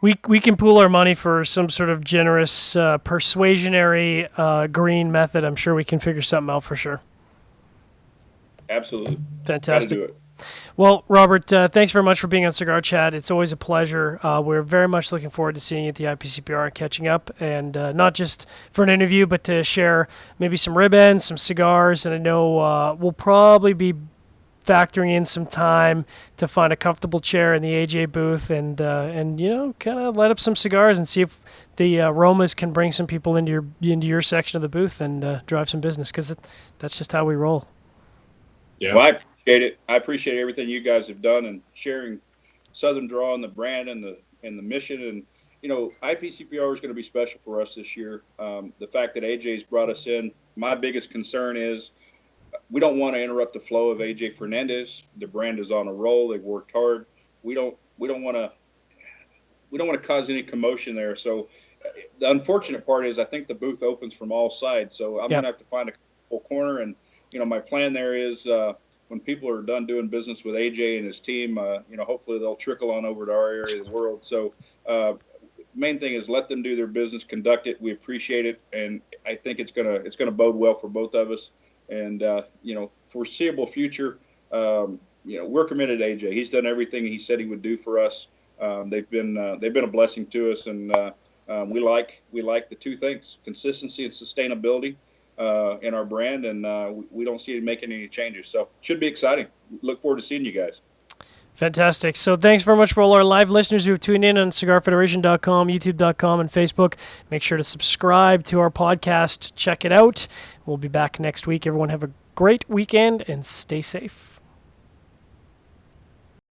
A: We can pool our money for some sort of generous persuasionary green method. I'm sure we can figure something out for sure.
B: Absolutely.
A: Fantastic.
B: Gotta do it.
A: Well, Robert, thanks very much for being on Cigar Chat. It's always a pleasure. We're very much looking forward to seeing you at the IPCPR and catching up, and not just for an interview, but to share maybe some ribbons, some cigars, and I know we'll probably be factoring in some time to find a comfortable chair in the AJ booth and kind of light up some cigars and see if the aromas can bring some people into your section of the booth and drive some business, because that's just how we roll.
D: Yeah.
B: Well, I appreciate it. I appreciate everything you guys have done and sharing Southern Draw and the brand and the mission. And IPCPR is going to be special for us this year. The fact that AJ's brought us in, my biggest concern is we don't want to interrupt the flow of AJ Fernandez. The brand is on a roll. They've worked hard. We don't want to cause any commotion there. So the unfortunate part is I think the booth opens from all sides. So I'm going to have to find a comfortable corner. And my plan there is when people are done doing business with AJ and his team, hopefully they'll trickle on over to our area of the world. So main thing is let them do their business, conduct it. We appreciate it, and I think it's gonna bode well for both of us. And foreseeable future, we're committed to AJ. He's done everything he said he would do for us. They've been a blessing to us, and we like the two things: consistency and sustainability in our brand, and we don't see it making any changes. So should be exciting. Look forward to seeing you guys.
A: Fantastic. So thanks very much for all our live listeners who have tuned in on CigarFederation.com, YouTube.com, and Facebook. Make sure to subscribe to our podcast. Check it out. We'll be back next week. Everyone have a great weekend and stay safe.